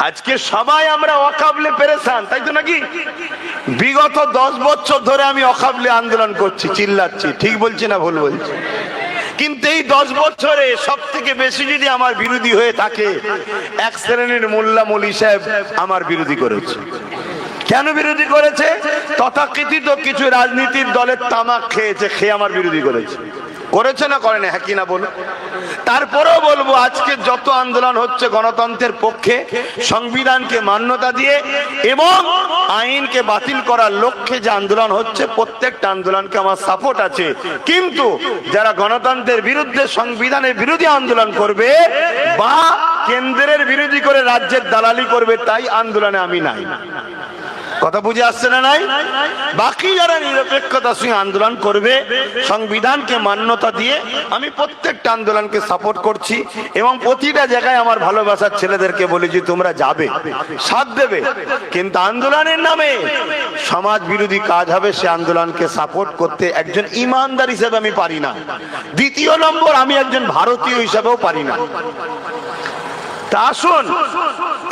আজকে সবাই আমরা ওয়াকাবলে পেরেশান, তাই তো নাকি? বিগত 10 বছর ধরে আমি ওয়াকাবলে আন্দোলন করছি, চিল্লাচ্ছি, ঠিক বলছি না ভুল বলছি? কিন্তু এই 10 বছরে সব থেকে বেশি যদি আমার বিরোধী হয়ে থাকে, এক শ্রেণীর মোল্লা মৌলী সাহেব আমার বিরোধী করেছে। কেন বিরোধী করেছে? তথাকথিত কিছু রাজনীতির দলের তামাক খেয়েছে, খেয়ে আমার বিরোধী করেছে। করেছে না করে না? হ্যাঁ কি না বলো? তারপরেও বলবো, আজকে যত আন্দোলন হচ্ছে গণতন্ত্রের পক্ষে, সংবিধানকে মান্যতা দিয়ে এবং আইনকে বাতিল করার লক্ষ্যে যে আন্দোলন হচ্ছে, প্রত্যেকটা আন্দোলনকে আমার সাপোর্ট আছে। কিন্তু যারা গণতন্ত্রের বিরুদ্ধে, সংবিধানের বিরোধী আন্দোলন করবে বা কেন্দ্রের বিরোধী করে রাজ্যের দালালি করবে, তাই আন্দোলনে আমি নাই। কথা বুঝে আসছে না? নাই। বাকি যারা নিরপেক্ষতার সঙ্গে আন্দোলন করবে, সংবিধানকে মান্যতা দিয়ে, আমি প্রত্যেকটা আন্দোলনকে সাপোর্ট করছি এবং প্রতিটা জায়গায় আমার ভালোবাসার ছেলেদেরকে বলি যে তোমরা যাবে, সাথ দেবে, কিন্তু আন্দোলনের নামে সমাজ বিরোধী কাজ হবে, সে আন্দোলনকে সাপোর্ট করতে একজন ইমানদার হিসেবে আমি পারি না। দ্বিতীয় নম্বর, আমি একজন ভারতীয় হিসেবেও পারি না। আসুন,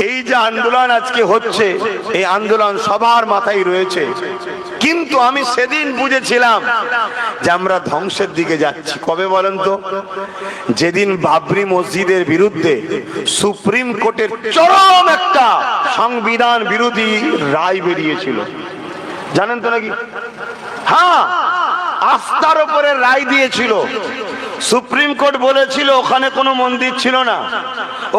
এই যে আন্দোলন আজকে হচ্ছে, এই আন্দোলন সবার মাথায় রয়েছে, কিন্তু আমি সেদিন বুঝেছিলাম যে আমরা ধ্বংসের দিকে যাচ্ছি। কবে বলেন তো? যেদিন বাবরি মসজিদের বিরুদ্ধে সুপ্রিম কোর্টের চরম একটা সংবিধান বিরোধী রায় বেরিয়েছিল, জানেন তো নাকি? হ্যাঁ, আস্থার উপরে রায় দিয়েছিল। সুপ্রিম কোর্ট বলেছিল ওখানে কোনো মন্দির ছিল না,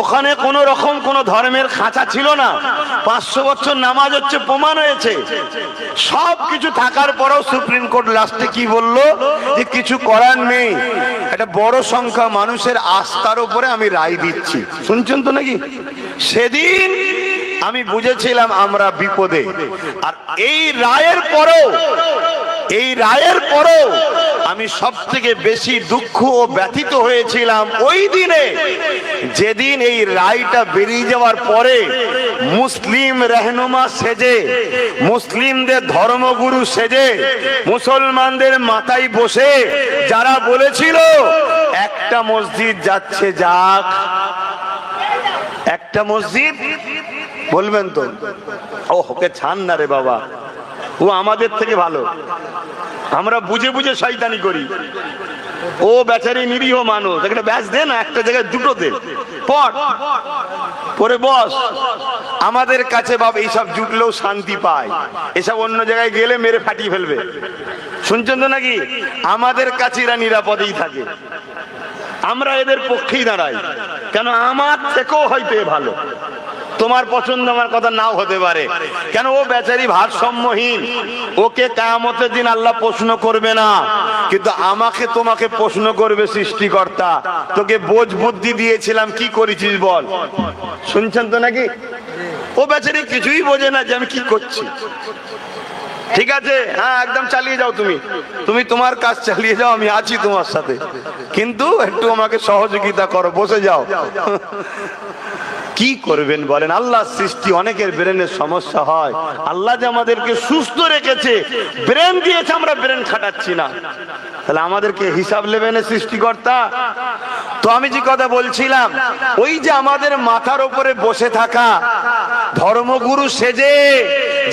ওখানে কোন রকম কোন ধর্মের খাঁচা ছিল না, 500 বছর নামাজ হচ্ছে, প্রমাণ হয়েছে। সব কিছু থাকার পরেও সুপ্রিম কোর্ট লাস্টে কি বলল? যে কিছু করার নেই, একটা বড় সংখ্যা মানুষের আস্থার উপরে আমি রায় দিচ্ছি। শুনছেন তো নাকি? সেদিন আমি বুঝেছিলাম আমরা বিপদে। আর এই রায়ের পরেও আমি সব থেকে বেশি দুঃখ ও ব্যথিত হয়েছিলাম ওই দিনে, যেদিন এই রায়টা বেরিয়ে যাওয়ার পরে মুসলিম রহনুমা সেজে, মুসলিমদের ধর্মগুরু সেজে, মুসলমানদের মাথায় বসে যারা বলেছিল একটা মসজিদ যাচ্ছে যাক, একটা মসজিদ, বলবেন তো ও ওকে ছাড় না রে বাবা, ও আমাদের থেকে ভালো, আমরা বুঝে বুঝে শয়তানি করি, ও বেচারি নিরীহ মানুষ, এখানে ব্যাস দে না, একটা জায়গায় দুটো দে, পরে বস। আমাদের কাছে বাবা এইসব জুটলেও শান্তি পায়, এসব অন্য জায়গায় গেলে মেরে ফাটিয়ে ফেলবে। শুনছেন তো নাকি? আমাদের কাছে এরা নিরাপদেই থাকে, আমরা এদের পক্ষেই দাঁড়াই। কেন? আমার থেকেও হয়তো এ ভালো, তোমার পছন্দ আমার কথা নাও হতে পারে। কেন? ও বেচারি ভারসাম্যহীন, ওকে কিয়ামতের দিন আল্লাহ প্রশ্ন করবে না, কিন্তু আমাকে তোমাকে প্রশ্ন করবে সৃষ্টিকর্তা। তোকে বোঝ বুদ্ধি দিয়েছিলাম, কি করেছিস বল? শুনছেন তো নাকি? ও বেচারি কিছুই বোঝে না যে আমি কি করছি। ঠিক আছে, হ্যাঁ একদম চালিয়ে যাও, তুমি তোমার কাজ চালিয়ে যাও, আমি আছি তোমার সাথে, কিন্তু একটু আমাকে সহযোগিতা করো, বসে যাও। কি করবেন বলেন? আল্লাহ সৃষ্টি, অনেকের ব্রেনের সমস্যা হয়, আল্লাহ যে আমাদেরকে সুস্থ রেখেছে, ব্রেন দিয়েছে, আমরা ব্রেন খাটাচ্ছি না, তাহলে আমাদেরকে হিসাব নেবেন সৃষ্টিকর্তা। তো আমি যে কথা বলছিলাম, ওই যে আমাদের মাথার উপরে বসে থাকা ধর্মগুরু সেজে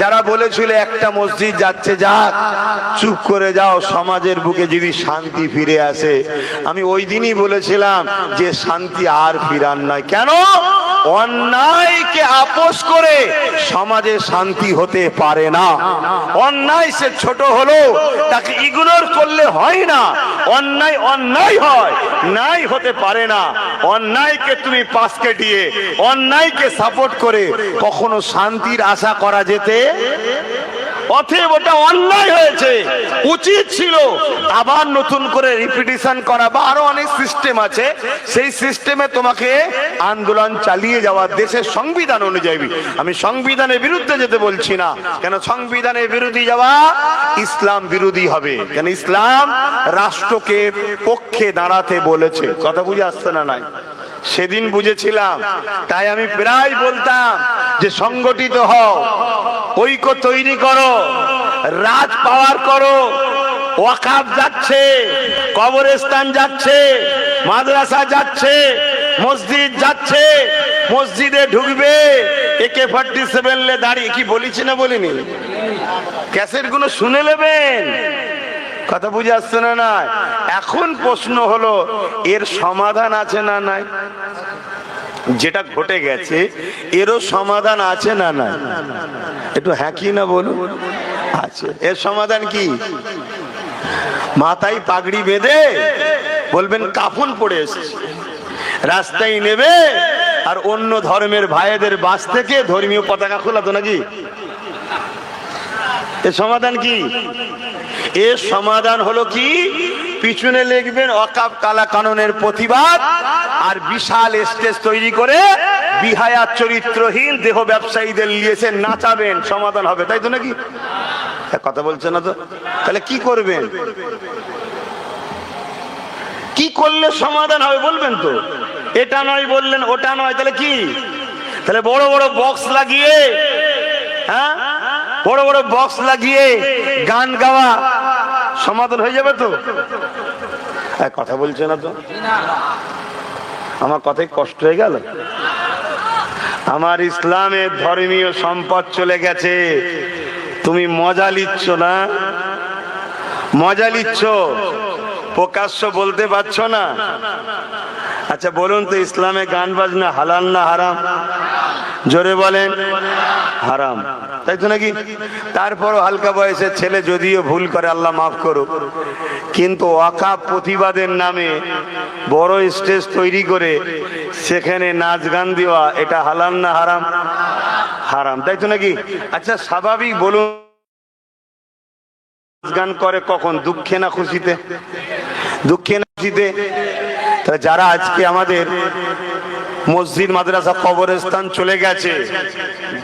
যারা বলেছিল একটা মসজিদ যাচ্ছে যাক, চুপ করে যাও, সমাজের বুকে যদি শান্তি ফিরে আসে। আমি ওই দিনই বলেছিলাম যে শান্তি আর ফিরার নয়। কেন? অন্যায়কে আপোষ করে সমাজে শান্তি হতে পারে না। অন্যায় সে ছোট হলো, তাকে ইগনোর করলে হয় না। অন্যায় অন্যায় হয়, নাই হতে পারে না। অন্যায়কে তুমি পাশ কাটিয়ে অন্যায়কে সাপোর্ট করে কখনো শান্তির আশা করা যেতে, অতএব ওটা অন্যায় হয়েছে, উচিত ছিল আবার নতুন করে রিপিটিশন করা, বা আরো অনেক সিস্টেম আছে, সেই সিস্টেমে তোমাকে আন্দোলন চালিয়ে যাওয়া দেশের সংবিধান অনুযায়ী। আমি সংবিধানের বিরুদ্ধে যেতে বলছি না, কেন সংবিধানের বিরোধী যাওয়া ইসলাম বিরোধী হবে। কেন? ইসলাম রাষ্ট্রকে পক্ষে দাঁড়াতে বলেছে। কথা বুঝে আসছে না? নাই। সেদিন বুঝেছিলাম, তাই আমি প্রায় বলতাম যে সংগঠিত হও, ঐক্য তৈরি করো, রাজ পাওয়ার করো। ওয়াকাফ যাচ্ছে, কবরস্থান যাচ্ছে, মাদ্রাসা যাচ্ছে, মসজিদ যাচ্ছে, মসজিদে ঢুকবে AK-47 লে দাঁড়িয়ে, কি বলেছি না বলিনি, ক্যাসেট গুলো শুনে নেবেন। কথা বুঝে আসছে না? না, এখন প্রশ্ন হলো এর সমাধান আছে না নাই? যেটা ঘটে গেছে এরও সমাধান আছে না নাই? একটু হ্যাঁ কি না বলুন। আছে। এর সমাধান কি? মাথায় পাগড়ি বেঁধে বলবেন কাফন পড়ে এসেছে, রাস্তায় নেবে আর অন্য ধর্মের ভাইদের বাস থেকে ধর্মীয় পতাকা খোলাতো নাকি? এর সমাধান কি? এর সমাধান হলো কি, পিছনে লিখবেন ওয়াকফ কালা কানুনের প্রতিবাদ, আর বিশাল স্টেজ তৈরি করে বিহায়া চরিত্রহীন দেহ ব্যবসায়ীদের নিয়েছে নাচাবেন, সমাধান হবে। তাই তো নাকি? কথা বলছে না তো? তাহলে কি করবেন? কি করলে সমাধান হবে বলবেন তো? এটা নয় বললেন, ওটা নয়, তাহলে কি? তাহলে বড় বড় বক্স লাগিয়ে, হ্যাঁ, বড় বড় বক্স লাগিয়ে গান গাওয়া সমাধান হয়ে যাবে তো? কথা বলছে না তো? আমার কথায় কষ্ট হয়ে গেল? আমার ইসলামের ধর্মীয় সম্পদ চলে গেছে, তুমি মজা নিচ্ছ না? মজা নিচ্ছ, প্রকাশ্য বলতে পারছো না। আচ্ছা বলুন তো, ইসলামে গান বাজনা হালাল না হারাম? জোরে বলেন। হারাম, তাই তো নাকি? তারপরও হালকা বয়সের ছেলে যদিও ভুল করে, আল্লাহ মাফ করুক, কিন্তু ওয়াকফ প্রতিবাদের নামে বড় স্টেজ তৈরি করে সেখানে নাচ গান দেওয়া, এটা হালাল না হারাম? হারাম, তাই তো নাকি? আচ্ছা স্বাভাবিক বলুন, গান করে কখন? দুঃখে না খুশিতে? দুঃখে না খুশিতে? তাহলে যারা আজকে আমাদের মসজিদ মাদ্রাসা কবরস্থান চলে গেছে,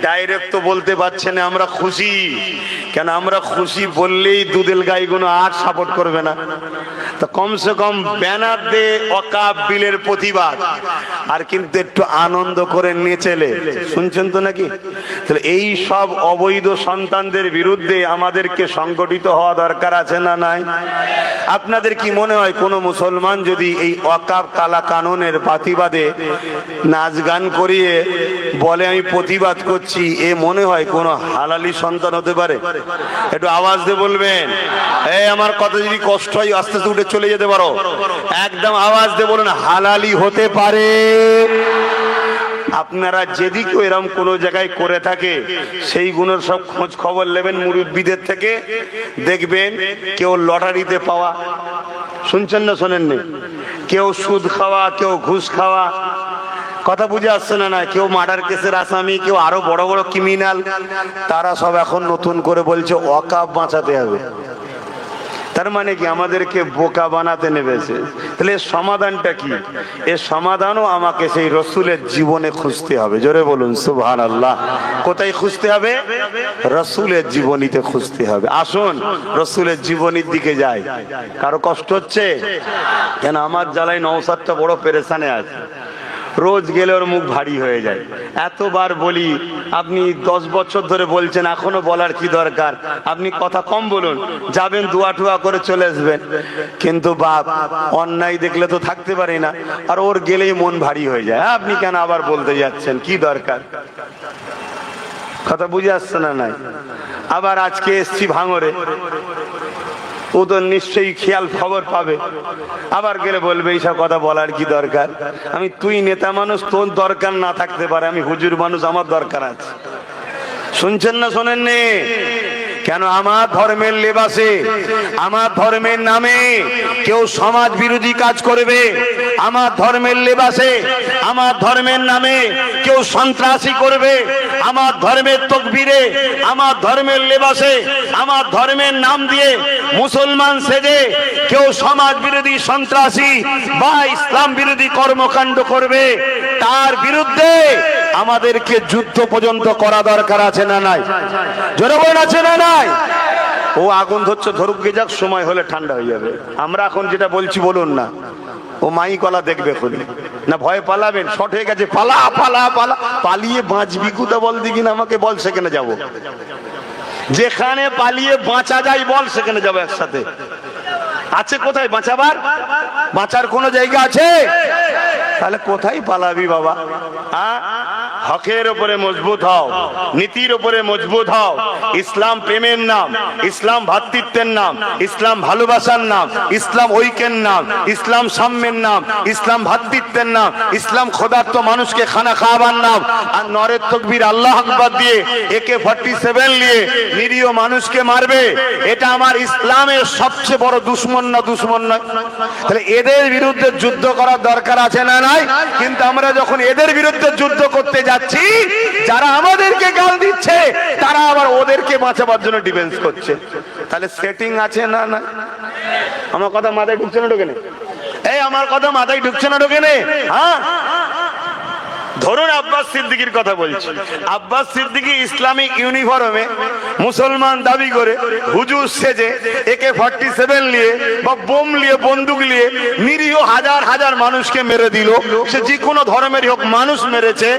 ডাইরেক্ট তো বলতে পারছে না আমরা খুশি। কেন? আমরা খুশি বললেই দুদেল গাইগুলো আর সাপোর্ট করবে না। তো কমসে কম ব্যানার দে ওয়াকফ বিলের প্রতিবাদ, আর কিন্তু একটু আনন্দ করে নেচেলে। শুনছেন তো নাকি? তাহলে এই সব অবৈধ সন্তানদের বিরুদ্ধে আমাদেরকে সংগঠিত হওয়া দরকার আছে না নাই? আপনাদের কি মনে হয় কোন মুসলমান যদি এই ওয়াকফ কালা কানুনের প্রতিবাদে নাচ গান করিয়ে বলে আমি প্রতিবাদ করছি, এ মনে হয় কোন হালালি সন্তান হতে পারে? একটু আওয়াজ দিয়ে বলবেন। এই আমার কথা যদি কষ্ট হয় আস্তে আস্তে উঠে চলে যেতে পারো, একদম আওয়াজ দিয়ে বলুন হালালি হতে পারে। আপনারা যেদিকে এরকম কোন জায়গায় করে থাকে সেই গুণের সব খোঁজ খবর নেবেন মুরব্বীদের থেকে, দেখবেন কেউ লটারিতে পাওয়া, শুনছেন না শোনেননি? কেউ সুদ খাওয়া, কেউ ঘুষ খাওয়া, কথা বুঝে আসছে না? না, কেউ মার্ডার কেসের আসামি, কেউ আরো বড় বড় ক্রিমিনাল, তারা সব এখন নতুন করে বলছে ওয়াকফ বাঁচাতে হবে। তার মানে কি আমাদেরকে বোকা বানাতে নেমেছে। তাহলে এর সমাধানটা কি? এর সমাধানও আমাকে সেই রসুলের জীবনে খুঁজতে হবে। জোরে বলুন সুবহানাল্লাহ। কোথায় খুঁজতে হবে? রসুলের জীবনীতে খুঁজতে হবে। আসুন রসুলের জীবনীর দিকে যাই। কারো কষ্ট হচ্ছে? কেন আমার জ্বালায় নওশাদটা বড় পেরেশানে আছে, রোজ গেলে ওর মুখ ভারী হয়ে যায়। এতবার বলি, আপনি 10 বছর ধরে বলছেন, এখনো বলার কি দরকার? আপনি কথা কম বলুন, যাবেন দুয়া টুয়া করে চলে আসবেন। কিন্তু বাপ অন্যায় দেখলে তো থাকতে পারি না, আর ওর গেলেই মন ভারী হয়ে যায়। আপনি কেন আবার বলতে যাচ্ছেন? কি দরকার? কথা বুঝে আসছে না? নাই। আবার আজকে এসছি ভাঙরে, ও তো নিশ্চয়ই খেয়াল খবর পাবে, আবার গেলে বলবে এইসব কথা বলার কি দরকার? আমি, তুই নেতা মানুষ, তোর দরকার না থাকতে পারে, আমি হুজুর মানুষ, আমার দরকার আছে। শুনছেন না শোনেননি? কেন? আমার ধর্মের লেবাসে, আমার ধর্মের নামে কেউ সমাজ বিরোধী কাজ করবে, আমার ধর্মের লেবাসে, আমার ধর্মের নামে কেউ সন্ত্রাসী করবে, আমার ধর্মের তকবীরে, আমার ধর্মের লেবাসে, আমার ধর্মের নাম দিয়ে মুসলমান সেজে কেউ সমাজ বিরোধী সন্ত্রাসী বা ইসলাম বিরোধী কর্মকাণ্ড করবে, তার বিরুদ্ধে আমাদেরকে যুদ্ধ পর্যন্ত করা দরকার আছে না নাই? জোরে বলেন আছে না নাই? ও আগুন ধরছে, ধরুক গে যাক, সময় হলে ঠান্ডা হয়ে যাবে। আমরা এখন যেটা বলছি বলুন না, ও মাই কলা দেখবে খুনি না, ভয় পালাবেন, শর্ট হয়ে গেছে, পালা পালা পালা, পালিয়ে বাঁচবি কোথা বল দিকি না, আমাকে বল, সেখানে যাব। যেখানে পালিয়ে বাঁচা যায় বল, সেখানে যাবো একসাথে। আছে কোথায় বাঁচাবার? বাঁচার কোনো জায়গা আছে? তাহলে কোথায় পালাবি বাবা? হ্যাঁ, হকের উপরে মজবুত হও, নীতির উপরে মজবুত হও। ইসলাম প্রেমের নাম, ইসলাম ভ্রাতৃত্বের নাম, ইসলাম ভালোবাসার নাম, ইসলাম ঐক্যের নাম, ইসলাম সাম্যের নাম, ইসলাম ভ্রাতৃত্বের নাম, ইসলাম ক্ষুধার্ত মানুষকে খানা খাওয়াবার নাম। আর নরের তকবীর আল্লাহ আকবার দিয়ে AK-47 নিয়ে নিরীহ মানুষকে মারবে, এটা আমার ইসলামের সবচেয়ে বড় দুশ্মন না দুশ্মন নয়? তাহলে এদের বিরুদ্ধে যুদ্ধ করার দরকার আছে না নাই? কিন্তু আমরা যখন এদের বিরুদ্ধে যুদ্ধ করতে যাচ্ছি, যারা আমাদেরকে গাল দিচ্ছে তারা আবার ওদেরকে বাঁচাবার জন্য ডিফেন্স করছে। তাহলে সেটিং আছে না না? আমার কথা মাথায় ঢুকছে না ঢোকে না? এই আমার কথা মাথায় ঢুকছে না ঢোকে না? হ্যাঁ, ধরুন আব্বাস সিদ্দিকীর কথা বলছি। আব্বাস সিদ্দিকী ইসলামিক ইউনিফর্মে মুসলমান দাবি করে হুজুর সেজে AK-47 নিয়ে বা বোম নিয়ে বন্দুক নিয়ে নিরীহ হাজার হাজার মানুষকে মেরে দিল। সে যে কোনো ধর্মেরই হোক, মানুষ মেরেছে।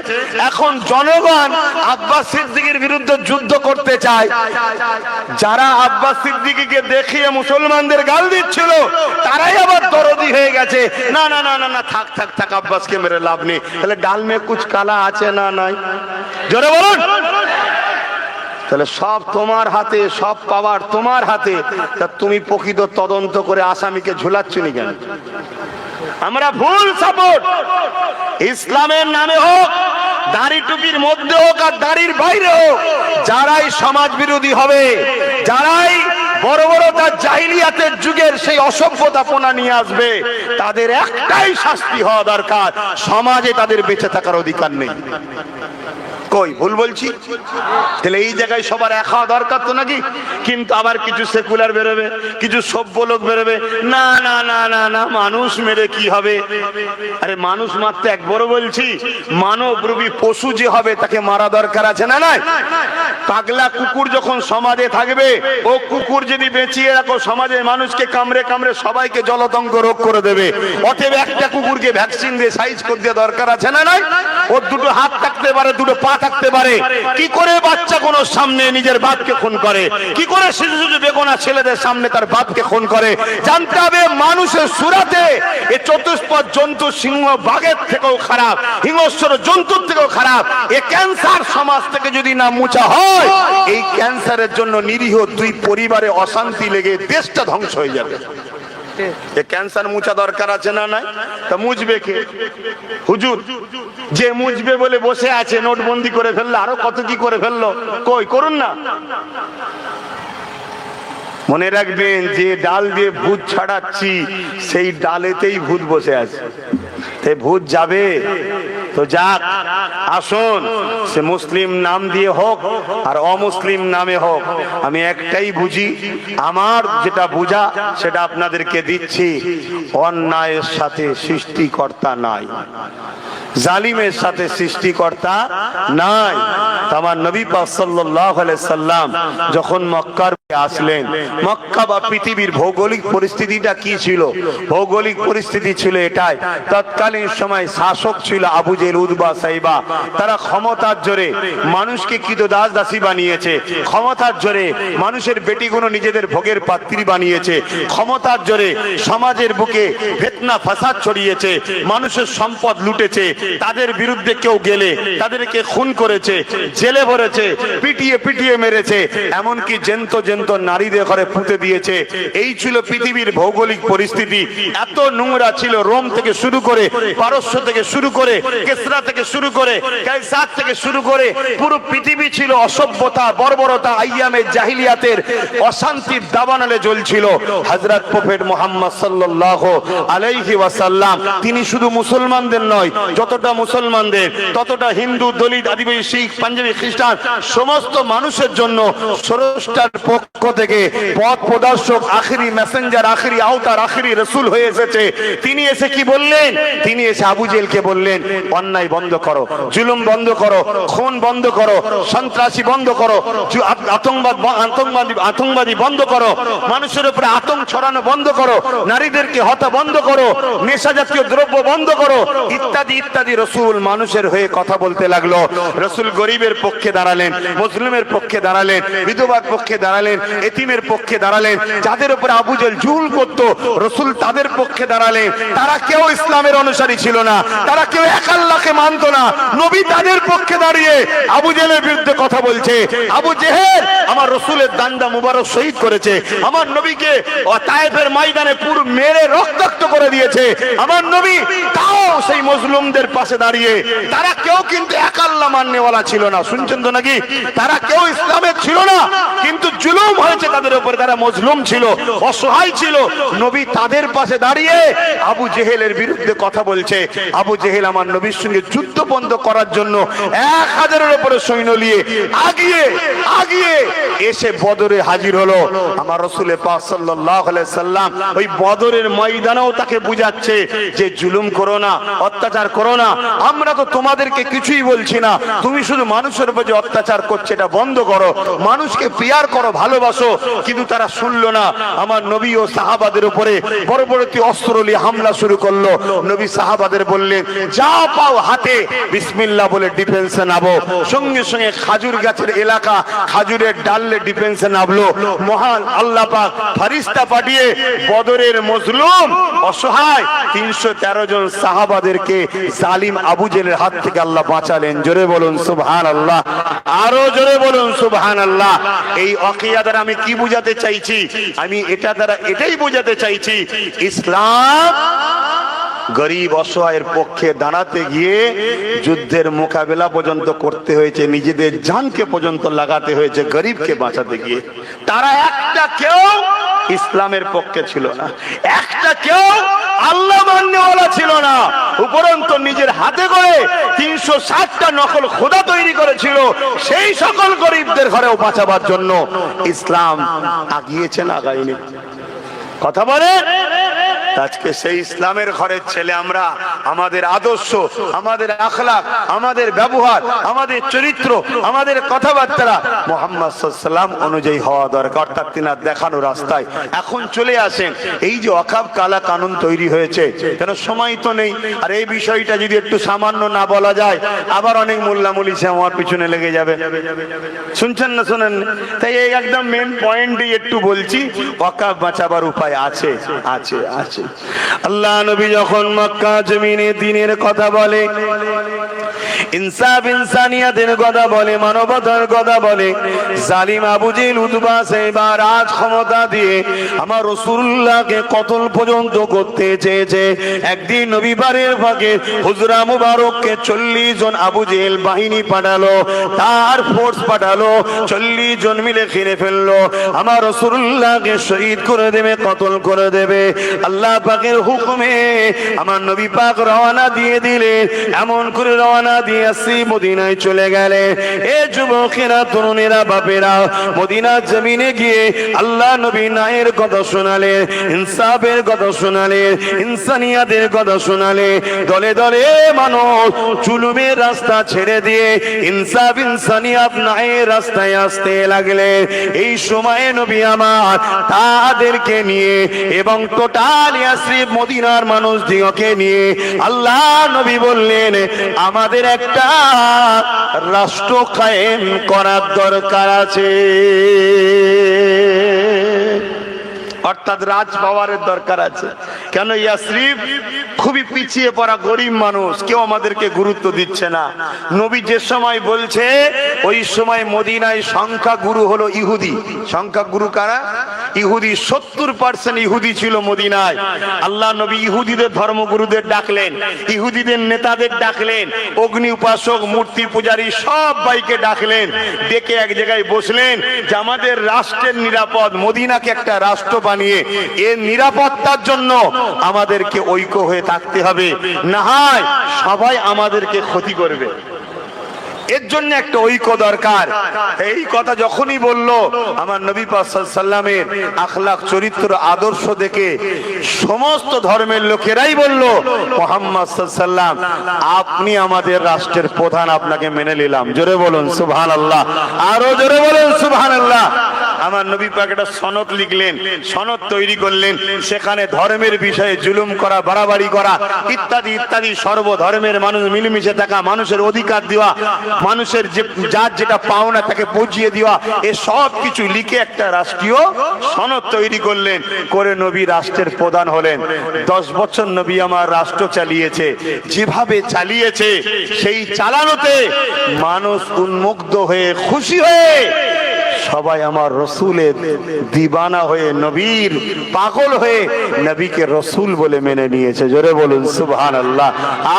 এখন জনগণ আব্বাস সিদ্দিকীর বিরুদ্ধে যুদ্ধ করতে চায়। যারা আব্বাস সিদ্দিকীকে দেখিয়ে মুসলমানদের গাল দিচ্ছিল তারাই আবার দরদি হয়ে গেছে, না না না না না, থাক থাক থাক, আব্বাসকে মেরে লাভ নেই। তাহলে ডাল মে কুছ কালা আছে না নাই? জোরে বলুন। তাহলে সব তোমার হাতে, সব পাওয়ার তোমার হাতে। তা তুমি প্রকৃত তদন্ত করে আসামিকে ঝুলাচ্ছনি কেন? আমরা ভুল সাপোর্ট, ইসলামের নামে হোক, দাড়ি টুপির মধ্যে হোক আর দাড়ির বাইরে হোক, যারাই সমাজ বিরোধী হবে, যারাই বড় বড় তার জাহিলিয়াতের যুগের সেই অসভ্যতাপনা নিয়ে আসবে, তাদের একটাই শাস্তি হওয়া দরকার, সমাজে তাদের বেঁচে থাকার অধিকার নেই। কই ভুল বলছি? তাহলে এই জায়গায় সবার এক হওয়া দরকার তো নাকি? কিন্তু আবার কিছু সেকুলার বেরোবে, কিছু সভ্য লোক বেরোবে, না না না না না, মানুষ মেরে কি হবে? আরে মানুষ মারতে একবারও বলছি, মানবরূপী পশু যে হবে তাকে মারা দরকার আছে না নাই? পাগলা কুকুর যখন সমাজে থাকবে, ও কুকুর যদি বেঁচিয়ে রাখো সমাজের মানুষকে কামড়ে কামড়ে সবাইকে জলতঙ্ক রোগ করে দেবে। অতএব একটা কুকুরকে ভ্যাকসিন দিয়ে সাইজ করে দেওয়া দরকার আছে না নাই? ওর দুটো হাত থাকতে পারে, দুটো পা থাকতে পারে। কি করে বাচ্চা কোনো সামনে নিজের বাপকে খুন করে? কি করে শিশু শিশু বেগুনা ছেলেদের সামনে তার বাপকে খুন করে? জানতে হবে মানুষের সুরাতে এই চতুষ্পদ জন্তু সিংহ বাঘের থেকেও খারাপ, হিংস্র জন্তুর থেকেও খারাপ। এই ক্যান্সার সমাজ থেকে যদি না মুছা হয়, এই ক্যান্সারের জন্য নিরীহ দুই পরিবারে অশান্তি লেগে দেশটা ধ্বংস হয়ে যাবে। ক্যান্সার মুছা দরকার আছে না নাই? তা মুছবে কে? হুজুর যে মুছবে বলে বসে আছে, নোটবন্দি করে ফেললো, আরো কত কি করে ফেললো। কই করুন না। মনে রাখবেন, যে ডাল দিয়ে ভূত ছাড়াচ্ছি সেই ডালেতেই ভূত বসে আছে। ভূত যাবে তো যাক, আসুন সে মুসলিম নাম দিয়ে হোক আর অমুসলিম নামে হোক, আমি একটাই বুঝি, আমার যেটা বুঝা সেটা আপনাদেরকে দিচ্ছি। অন্যায়ের সাথে সৃষ্টিকর্তা নাই, জালিমের সাথে সৃষ্টিকর্তা নাই। আমার নবী পাক সাল্লাল্লাহু আলাইহি সাল্লাম যখন মক্কার আসলেন, মক্কা বা পৃথিবীর ভৌগোলিক পরিস্থিতিটা কি ছিল? ভৌগোলিক পরিস্থিতি ছিল এটাই, তৎকালীন সময় শাসক ছিল আবু জেহেল, উতবা, সাইবা। তারা ক্ষমতার জোরে মানুষকে কৃতদাস দাসী বানিয়েছে, ক্ষমতার জোরে মানুষের বেটিগুলো নিজেদের ভোগের পাত্রী বানিয়েছে, ক্ষমতার জোরে সমাজের বুকে ফিতনা ফাসাদ ছড়িয়েছে, মানুষের সম্পদ লুটেছে। তাদের বিরুদ্ধে কেউ গেলে তাদেরকে খুন করেছে, জেলে ভরেছে, পিটিয়ে পিটিয়ে মেরেছে, এমনকি জ্যান্ত জ্যান্ত নারীদের ঘরে পুঁতে দিয়েছে। এই ছিল পৃথিবীর ভৌগোলিক পরিস্থিতি। এত নোংরা ছিল, রোম থেকে শুরু করে, পারস্য থেকে শুরু করে, কেসরা থেকে শুরু করে, কায়সার থেকে শুরু করে, পুরো পৃথিবী ছিল অসভ্যতা, বর্বরতা, আইয়ামে জাহিলিয়াতের অশান্তির দাবানলে জ্বলছিল। হযরত প্রফেট মুহাম্মদ সাল্লাল্লাহু আলাইহি ওয়াসাল্লাম তিনি শুধু মুসলমানদের নয়, যতটা মুসলমানদের ততটা হিন্দু, দলিত, আদিবাসী, শিখ, পাঞ্জাবি, খ্রিস্টান সমস্ত মানুষের জন্য স্রষ্টার পক্ষ থেকে পথ প্রদর্শক, আখেরি মেসেঞ্জার, আখেরি আওতার, আখেরি রাসূল হয়ে এসেছে। তিনি এসে কি বললেন? তিনি এসে আবু জেহেলকে বললেন, অন্যায় বন্ধ করো, জুলুম বন্ধ করো, খুন বন্ধ করো, সন্ত্রাসী বন্ধ করো, আতঙ্কবাদী বন্ধ করো, মানুষের উপরে আতঙ্ক ছড়ানো বন্ধ করো, নারীদেরকে হত্যা বন্ধ করো, নেশা জাতীয় দ্রব্য বন্ধ করো, ইত্যাদি ইত্যাদি ইত্যাদি রসুল মানুষের হয়ে কথা বলতে লাগলো। রসুল গরিবের পক্ষে দাঁড়ালেন, মুসলিমের পক্ষে দাঁড়ালেন, বিধবার পক্ষে দাঁড়ালেন, এতিমের পক্ষে দাঁড়ালেন। যাদের উপরে আবু জেহেল জুলুম করত রসুল তাদের পক্ষে দাঁড়ালেন। তারা কেউ ইসলামের অনুসারী ছিল না, তারা কেউ এক আল্লাহকে মানত না। নবী তাদের পক্ষে দাঁড়িয়ে আবু জেহেলের বিরুদ্ধে কথা বলছে। আবু জেহেল আমার রসুলের দান্দা মুবারক শহীদ করেছে, আমার নবীকে তায়েফের ময়দানে পুরো মেরে রক্তাক্ত করে দিয়েছে। আমার নবী তাও সেই মজলুমদের পাশে দাঁড়িয়ে, তারা কেউ কিন্তু এক আল্লাহ মাননেওয়ালা ছিল না। শুনছেন তো নাকি? তারা কেউ ইসলামের ছিল না, কিন্তু জুলুম হয়েছে তাদের উপরে, তারা মজলুম ছিল, অসহায় ছিল। নবী তাদের পাশে দাঁড়িয়ে আবু জেহেলের বিরুদ্ধে কথা বলছে। আবু জেহেল আমার নবীর সঙ্গে যুদ্ধ বন্ধ করার জন্য 1000-এর উপরে সৈন্য নিয়ে আগিয়ে এসে বদরে হাজির হলো। আমার রাসূল পাক সাল্লাল্লাহু আলাইহি সাল্লাম ওই বদরের ময়দানেও তাকে বুঝাচ্ছে যে জুলুম করো না, অত্যাচার করো না। আমরা তো তোমাদেরকে কিছুই বলছি না, তুমি শুধু মানুষের উপর যে অত্যাচার করছে এটা বন্ধ করো, মানুষকে পিয়ার করো, ভালোবাসো। কিন্তু তারা শুনলো না। আমার নবী ও সাহাবাদের উপরে পরবর্তী অস্ত্র নিয়ে হামলা শুরু করলো। নবী সাহাবাদের বললেন, যা পাও হাতে বিসমিল্লাহ বলে ডিফেন্সে নামো। সঙ্গে সঙ্গে খাজুর গাছের এলাকা, খাজুরের ডালে ডিফেন্সে নামলো। মহান আল্লাহ পাক ফেরেশতা পাঠিয়ে বদরের মজলুম অসহায় 313 জন সাহাবাদেরকে জালিম আবু জেহেলের হাত থেকে আল্লাহ বাঁচালেন। জোরে বলুন সুবহানাল্লাহ, আরো জোরে বলুন সুবহানাল্লাহ। এই ওয়াকিয়া দ্বারা আমি কি বুঝাতে চাইছি? আমি এটা দ্বারা এটাই বোঝাতে চাইছি, ইসলাম গরিব অসহায়ের পক্ষে দাঁড়াতে গিয়ে যুদ্ধের মোকাবেলা পর্যন্ত করতে হয়েছে, নিজেদের জানকে পর্যন্ত লাগাতে হয়েছে গরিবকে বাঁচাতে গিয়ে। তারা একটা কেউ ইসলামের পক্ষে ছিল না, একটা কেউ আল্লাহ মাননেওয়ালা ছিল না। উপরন্ত নিজের হাতে করে 360টা নকল খোদা তৈরি করেছিল সেই সকল গরিবদের ঘরেও বাঁচাবার জন্য। ইসলাম আগিয়েছে না আগায়নি? কথা বলে। আজকে সেই ইসলামের ঘরের ছেলে আমরা। আমাদের আদর্শ, আমাদের আখলাক, আমাদের ব্যবহার, আমাদের চরিত্র, আমাদের কথাবার্তা মুহাম্মদ সাল্লাল্লাহু আলাইহি ওয়াসাল্লাম অনুযায়ী হওয়া দরকার। অর্থাৎ তিনার দেখানো রাস্তায় এখন চলে আসেন। এই যে ওয়াকফ কালা কানুন তৈরি হয়েছে, কেন সময় তো নেই। আর এই বিষয়টা যদি একটু সামান্য না বলা যায়, আবার অনেক মোল্লা মুলিছে আমার পিছনে লেগে যাবে। শুনছেন না? শোনেন? তাই এই একদম মেন পয়েন্টই একটু বলছি, ওয়াকফ বাঁচাবার উপায় আছে, আছে, আছে। আল্লাহ নবী যখন মক্কা জমিনে দ্বীনের কথা বলে, ইনসাফ ইনসানিয়াতের কথা বলে, মানবতার কথা বলে, জালিম আবু জেহেল উতবা সাইবা রাজ ক্ষমতা দিয়ে আমার রাসূলুল্লাহকে কতল পর্যন্ত করতে চেয়েছে। একদিন নবী বাড়ির ফাঁকে হুজরা মুবারককে 40 জন আবু জেহেল বাহিনী পাঠালো, তার ফোর্স পাঠালো, 40 জন মিলে ঘিরে ফেললো। আমার রাসূলুল্লাহকে শহীদ করে দেবে, কতল করে দেবে। আল্লাহ পাকের হুকুমে আমার নবী পাক রওনা দিয়ে দিলেন। এমন করে রওনা দিয়ে আসি মদিনায় চলে গেলে। এ যুবকেরা, তরুণেরা, বাপেরা, মদিনার জমিনে গিয়ে আল্লাহ নবী ন্যায়ের কথা শোনালেন, ইনসাফের কথা শোনালেন, ইনসানিয়াতের কথা শোনালেন। দলে দলে মানুষ জুলুমের রাস্তা ছেড়ে দিয়ে ইনসাফ ইনসানিয়াত ন্যায়ের রাস্তায় আসতে লাগলেন। এই সময়ে নবী আমার তাদেরকে নিয়ে এবং টোটাল ইয়াসরিব মদিনার মানুষ দিগকে নিয়ে আল্লাহ নবী বললেন, আমাদের একটা রাষ্ট্র কায়েম করার দরকার আছে। অর্থাৎ রাজ পাওয়ারের দরকার আছে। কেন? ইয়াসরিব খুবই পিছিয়ে পড়া গরিব মানুষ, কেউ আমাদেরকে গুরুত্ব দিচ্ছে না। নবী যে সময় বলছে ওই সময় মদিনায় সংখ্যা গুরু হলো ইহুদি। সংখ্যা গুরু কারা? ইহুদি। 70% ইহুদি ছিল মদিনায়। আল্লাহ নবী ইহুদিদের ধর্মগুরুদের ডাকলেন, ইহুদিদের নেতাদের ডাকলেন, অগ্নি উপাসক, মূর্তি পূজারী সবাইকে ডাকলেন। ডেকে এক জায়গায় বসলেন যে আমাদের রাষ্ট্রের নিরাপদ, মদিনাকে একটা রাষ্ট্র বানিয়ে এর নিরাপত্তার জন্য আমাদেরকে ঐক্য হয়ে থাকতে হবে, না হয় সবাই আমাদেরকে ক্ষতি করবে। এর জন্য একটা ঐক্য দরকার। এই কথা যখনই বললো, আমার নবী পাক সাল্লাল্লাহু আলাইহি ওয়াসাল্লামের আখলাক, চরিত্র, আদর্শ দেখে সমস্ত ধর্মের লোকেরাই বলল, মুহাম্মদ সাল্লাল্লাহু আলাইহি ওয়াসাল্লাম আপনি আমাদের রাষ্ট্রের প্রধান, আপনাকে মেনে নিলাম। জোরে বলুন সুবহানাল্লাহ, আরো জোরে বলুন সুবহানাল্লাহ। আমার নবী পাক একটা সনদ লিখলেন, সনদ তৈরি করলেন, সেখানে ধর্মের বিষয়ে জুলুম করা, বাড়াবাড়ি করা ইত্যাদি ইত্যাদি, সর্বধর্মের মানুষ মিলেমিশে থাকা, মানুষের অধিকার দেওয়া, মানুষের যার যেটা পাওনা তাকে পৌঁছিয়ে দেওয়া, এ সব কিছু লিখে একটা রাষ্ট্রীয় সনদ তৈরি করলেন, করে নবী রাষ্ট্রের প্রধান হলেন। 10 বছর নবী আমার রাষ্ট্র চালিয়েছে। যেভাবে চালিয়েছে সেই চালানোতে মানুষ উন্মুগ্ধ হয়ে, খুশি হয়ে, সবাই আমার রসুলের দিবানা হয়ে, নবীর পাগল হয়ে নবীকে রসুল বলে মেনে নিয়েছে। জোরে বলুন সুবহানাল্লাহ,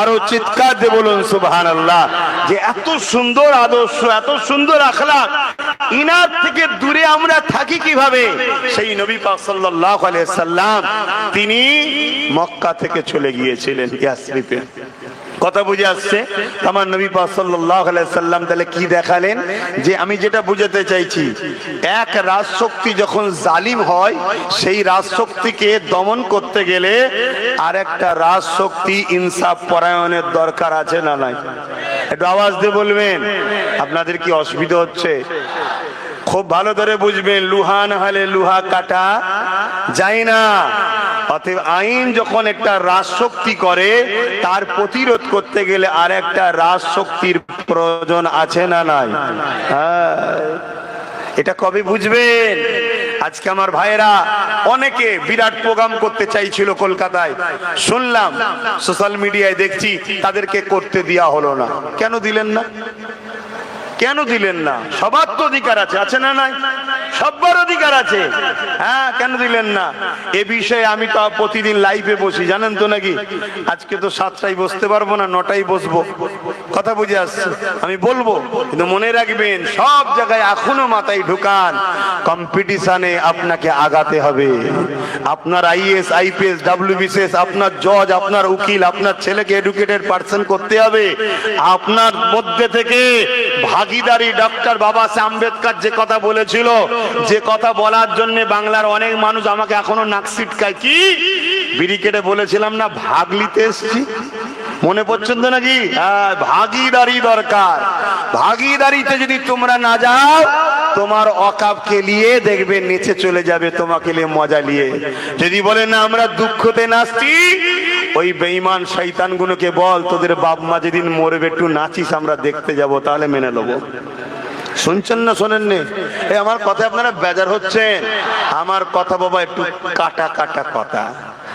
আরো চিৎকার দিয়ে বলুন সুবহানাল্লাহ। যে এত সুন্দর আদর্শ, এত সুন্দর আখলাক, ইনার থেকে দূরে আমরা থাকি কিভাবে? সেই নবী পাক সাল্লাল্লাহু আলাইহি সাল্লাম তিনি মক্কা থেকে চলে গিয়েছিলেন ইয়াসরিবে। কথা বুঝে আসছে? আমার নবী পাক সাল্লাল্লাহু আলাইহি সাল্লাম তাহলে কি দেখালেন? যে আমি যেটা বুঝাতে চাইছি, এক রাজশক্তি যখন জালিম হয়, সেই রাজশক্তিকে দমন করতে গেলে আর একটা রাজশক্তি ইনসাফ পরায়ণের দরকার আছে না নাই? একটু আওয়াজ দিয়ে বলবেন। আপনাদের কি অসুবিধা হচ্ছে? খুব ভালো করে বুঝবেন, লুহা না হলে লুহা কাটা যায় না। অতএব আইন যখন একটা রাজশক্তি করে, তার প্রতিরোধ করতে গেলে আর একটা রাজশক্তির প্রয়োজন আছে না নাই? এটা কবে বুঝবেন? আজকে আমার ভাইয়েরা অনেকে বিরাট প্রোগ্রাম করতে চাইছিল কলকাতায়, শুনলাম সোশ্যাল মিডিয়ায় দেখছি তাদেরকে করতে দেওয়া হলো না। কেন দিলেন না? কেন দিলেন না? সবার তো অধিকার আছে, আছে না নাই? সবার অধিকার আছে, হ্যাঁ, কেন দিলেন না? এ বিষয়ে আমি তো প্রতিদিন লাইভে বসি, জানেন তো নাকি? আজকে তো 7টায় বসতে পারবো না, 9টায় বসবো। কথা বুঝে আসছে? আমি বলবো, কিন্তু মনে রাখবেন, সব জায়গায় এখনো মাথায় ঢুকান, কম্পিটিশনে আপনাকে আগাতে হবে। আপনার আইএস, আইপিএস, ডব্লিউবিসিএস, আপনার জজ, আপনার উকিল, আপনার ছেলেকে এডুকেটেড পার্সন করতে হবে। আপনার মধ্যে থেকে ভাগীদারি, ডক্টর বাবা সাহেব আম্বেদকর যে কথা বলেছিল, যে কথা বলার জন্য বাংলার অনেক মানুষ আমাকে এখনো নাক সিটকায়, কি ব্যারিকেডে বলেছিলাম না, ভাগ নিতে এসেছি, মনে পড়ছেন তো নাকি? হ্যাঁ, ভাগীদারি দরকার। ভাগীদারিতে যদি তোমরা না যাও, তোমার অকাবকে নিয়ে দেখবে নিচে চলে যাবে, তোমাকে নিয়ে মজা নিয়ে। যদি বলে না আমরা দুঃখতে নাচছি, ওই বেঈমান শয়তানগুলোকে বল তোদের বাপ মা যেদিন মরবে একটু নাচিস, আমরা দেখতে যাব, তাহলে মেনে নেবো। শুনছেন না শোনেননি? আমার কথা আপনারা বেজার হচ্ছেন? আমার কথা বাবা একটু কাটা কাটা কথা,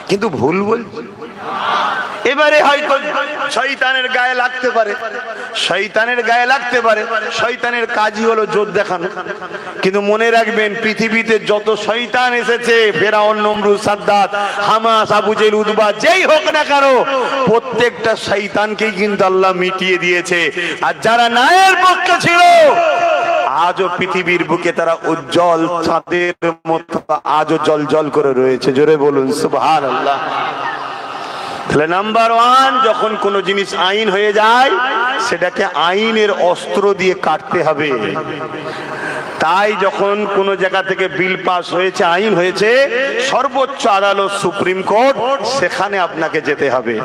কিন্তু ভুল বলছি। এবারে হয়তো শয়তানের গায়ে লাগতে পারে, শয়তানের গায়ে লাগতে পারে, শয়তানের কাজই হলো জোর দেখানো। কিন্তু মনে রাখবেন, পৃথিবীতে যত শয়তান এসেছে, ফেরাউন, নমরুদ, সাদ্দাত, হামাস, আবু জেহেল, উতবা, যেই হোক না কেন, প্রত্যেকটা শয়তানকেই কিন্তু আল্লাহ মিটিয়ে দিয়েছে। আর যারা ন্যায়ের পক্ষে ছিল, আজও পৃথিবীর বুকে তারা উজ্জ্বল চাঁদের মতো আজও জলজল করে রয়েছে। জোরে বলুন সুবহানাল্লাহ। তাহলে নাম্বার 1, যখন কোনো জিনিস আইন হয়ে যায়, সেটাকে আইনের অস্ত্র দিয়ে কাটতে হবে। তাই যখন কোন জায়গা থেকে বিল পাস হয়েছে, আইন হয়েছে, সর্বোচ্চ আদালত সুপ্রিম কোর্ট, সেখানে আপনাকে যেতে হবে।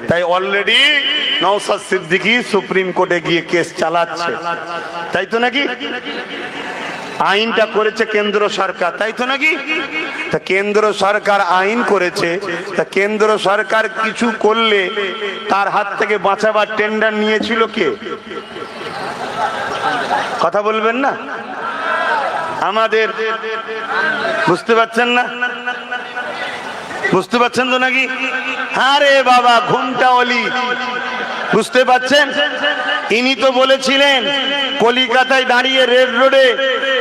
তাই অলরেডি নওশাদ সিদ্দিকী সুপ্রিম কোর্টে গিয়ে কেস চালাচ্ছে, তাই তো নাকি? আইনটা করেছে কেন্দ্র সরকার, তাই তো নাকি? তা কেন্দ্র সরকার আইন করেছে, তা কেন্দ্র সরকার কিছু করলে তার হাত থেকে বাঁচাবার টেন্ডার নিয়েছিল কে? কথা বলবেন না? আমাদের বুঝতে পারছেন না? বুঝতে পারছেন তো নাকি? আরে বাবা, ঘুমটা অলি, বুঝতে পারছেন? ইনি তো বলেছিলেন কলিকাতায় দাঁড়িয়ে রেড রোডে,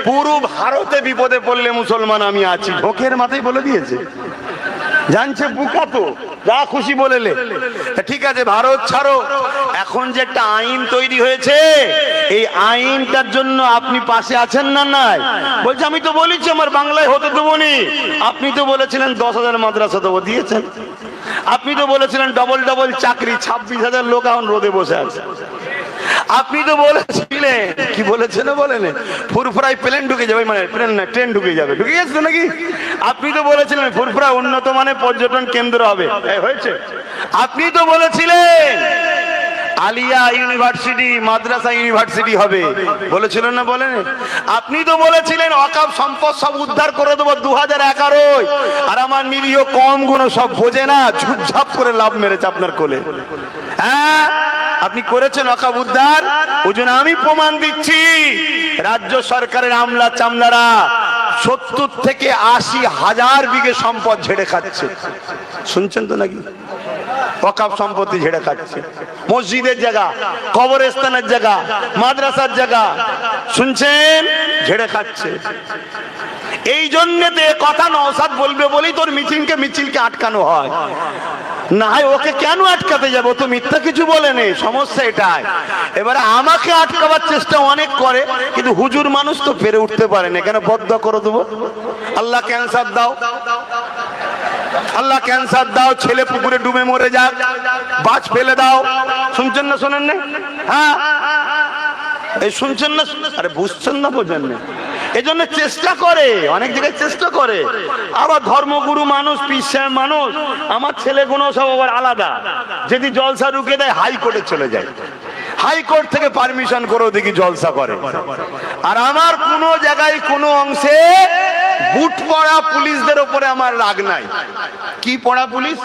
পুরো ভারতে বিপদে পড়লে মুসলমান আমি আছি। ঢোকের মাথায় বলে দিয়েছে, জানছে বুকা তো, যা খুশি বলেলে। ঠিক আছে, ভারত ছাড়ো। এখন যে একটা আইন তৈরি হয়েছে, এই আইনটার জন্য আপনি পাশে আছেন না? নাই? বলছে আমি তো বলেছি আমার বাংলায় হতে দেবো নি। আপনি তো বলেছিলেন 10,000 মাদ্রাসা দেবো, দিয়েছেন। আপনি তো বলেছিলেন ডবল ডবল চাকরি, 26,000 লোক এখন রোদে বসে আছে। আপনি তো বলেছিলেন, কি বলেছেন বলেন, ফুরফুরায় প্লেন ঢুকে যাবে, মানে প্লেন না ট্রেন ঢুকে যাবে, ঢুকে গেছে নাকি? আপনি তো বলেছিলেন ফুরফুরা উন্নত মানের পর্যটন কেন্দ্র হবে, হয়েছে? আপনি তো বলেছিলেন আলিয়া ইউনিভার্সিটি, মাদ্রাসা ইউনিভার্সিটি হবে বলেছিলেন না? বলেন। আপনি তো বলেছিলেন ওয়াকফ সম্পদ সব উদ্ধার করে দেবো 2011, আর আমার নিরীহ কম গুণ সব বোঝে না, ঝুপঝাপ করে লাভ মেরেছে আপনার কোলে। হ্যাঁ, আপনি করেছেন ওয়াকফ উদ্ধার। ওই জন্য আমি প্রমাণ দিচ্ছি, রাজ্য সরকারের আমলা চামলারা 70 থেকে 80 হাজার বিঘে সম্পদ ঝেড়ে খাচ্ছে। শুনছেন তো নাকি? ওয়াকফ সম্পত্তি ঝেড়ে খাচ্ছে, মসজিদের জায়গা, কবরস্থানের জায়গা, মাদ্রাসার জায়গা, শুনছেন, ঝেড়ে খাচ্ছে। এই জন্যতে কথা নওশাদ বলবে বলেই তোর মিছিলকে আটকানো হয়। না হয় ওকে কেন আটকাতে যাবো? তো মিথ্যা কিছু বলে নেই, সমস্যা এটাই। এবারে আমাকে আটকাবার চেষ্টা অনেক করে, কিন্তু হুজুর মানুষ তো পেরে উঠতে পারে না। কেন বদদোয়া করে দেবো? আল্লাহ ক্যান্সার দাও, আল্লাহ ক্যান্সার দাও, ছেলে পুকুরে ডুবে মরে যাক, বাজ ফেলে দাও। শুনছেন না? শোনেন না? হ্যাঁ, এই শুনছেন না? আরে বুঝছেন না, বোঝেন না? এই জন্য চেষ্টা করে, অনেক জায়গায় চেষ্টা করে। আবার ধর্মগুরু মানুষ, পীর সাহেব মানুষ, আমার ছেলেগুলো সব আবার আলাদা। যদি জলসা রুকে দেয় হাইকোর্টে চলে যায়, হাইকোর্ট থেকে পারমিশন করেও দেখি জলসা করে। আর আমার কোনো জায়গায় কোনো অংশে বুট পড়া পুলিশদের উপরে আমার রাগ নাই। কি পড়া পুলিশ?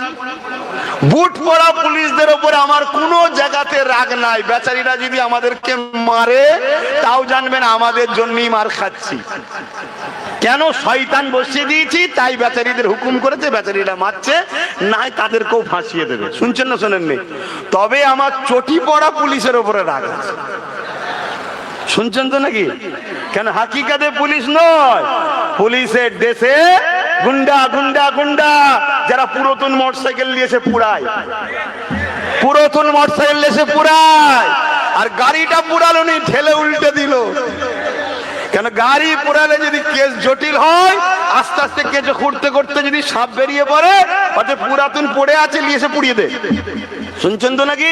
বুট পড়া পুলিশদের উপরে আমার কোনো জায়গাতে রাগ নাই। বেচারীরা যদি আমাদেরকে মারে তাও জানবেন আমাদের জন্যই মার খাচ্ছি। কেন? শয়তান বসিয়ে দিয়েছি, তাই বেচারীদের হুকুম করেছে, বেচারীরা মারছে, নাই তাদেরকেও ফাঁসিয়ে দেবে। শুনছেন না? শোনেননি? তবে আমার চটি পড়া পুলিশের উপরে রাগ আছে। শুনছেন তো নাকি? কেন? হাকিকাতে পুলিশ নয়, পুলিশের দেশে গুন্ডা গুন্ডা গুন্ডা, যারা পুরাতন মোটরসাইকেল নিয়েছে পুরায়, পুরাতন মোটরসাইকেল এসে পুরায়, আর গাড়িটা পুরালো নি, ঠেলে উল্টে দিল। কেন? গাড়ি পুরালে যদি কেস জটিল হয়, আস্তে আস্তে কেস করতে করতে যদি সাপ বেরিয়ে পড়ে, অর্থাৎ পুরাতন পড়ে আছে, নিয়ে এসে পুড়িয়ে দে। শুনছেন তো নাকি?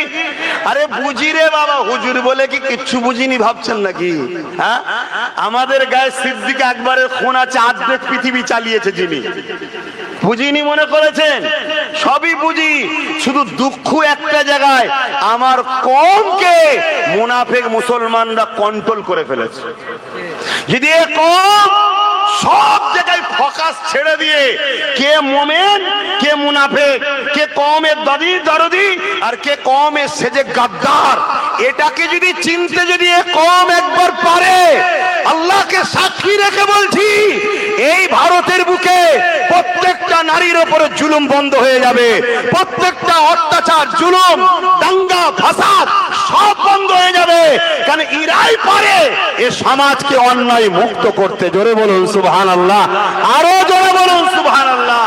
আরে বুঝি রে বাবা, হুজুর বলে কি কিচ্ছু বুঝিনি ভাবছেন নাকি? হ্যাঁ, আমাদের গায়ে সিদ্দিক আকবরের খুন আছে, অর্ধেক পৃথিবী চালিয়েছে যিনি। বুঝিনি মনে করেছেন? সবই বুঝি, শুধু দুঃখ একটা জায়গায়, আমার কমকে মুনাফিক মুসলমানরা কন্ট্রোল করে ফেলেছে। যদি এ কম সব জায়গায় ফোকাস ছেড়ে দিয়ে কে মোমেন কে মুনাফিক, কে কওমের দরদি আর কে কওমের সেজে গাদ্দার, এটাকে যদি চিনতে যদি এ কওম একবার পারে, আল্লাহকে সাক্ষী রেখে বলছি, এই ভারতের বুকে প্রত্যেকটা নারীর উপরে জুলুম বন্ধ হয়ে যাবে, প্রত্যেকটা অত্যাচার, জুলুম, দাঙ্গা, ফাসাদ সব বন্ধ হয়ে যাবে। কারণ এরাই পারে এ সমাজকে অন্যায় মুক্ত করতে। জোরে বলুন সুবহানাল্লাহ, আরো জোরে বলুন সুবহানাল্লাহ।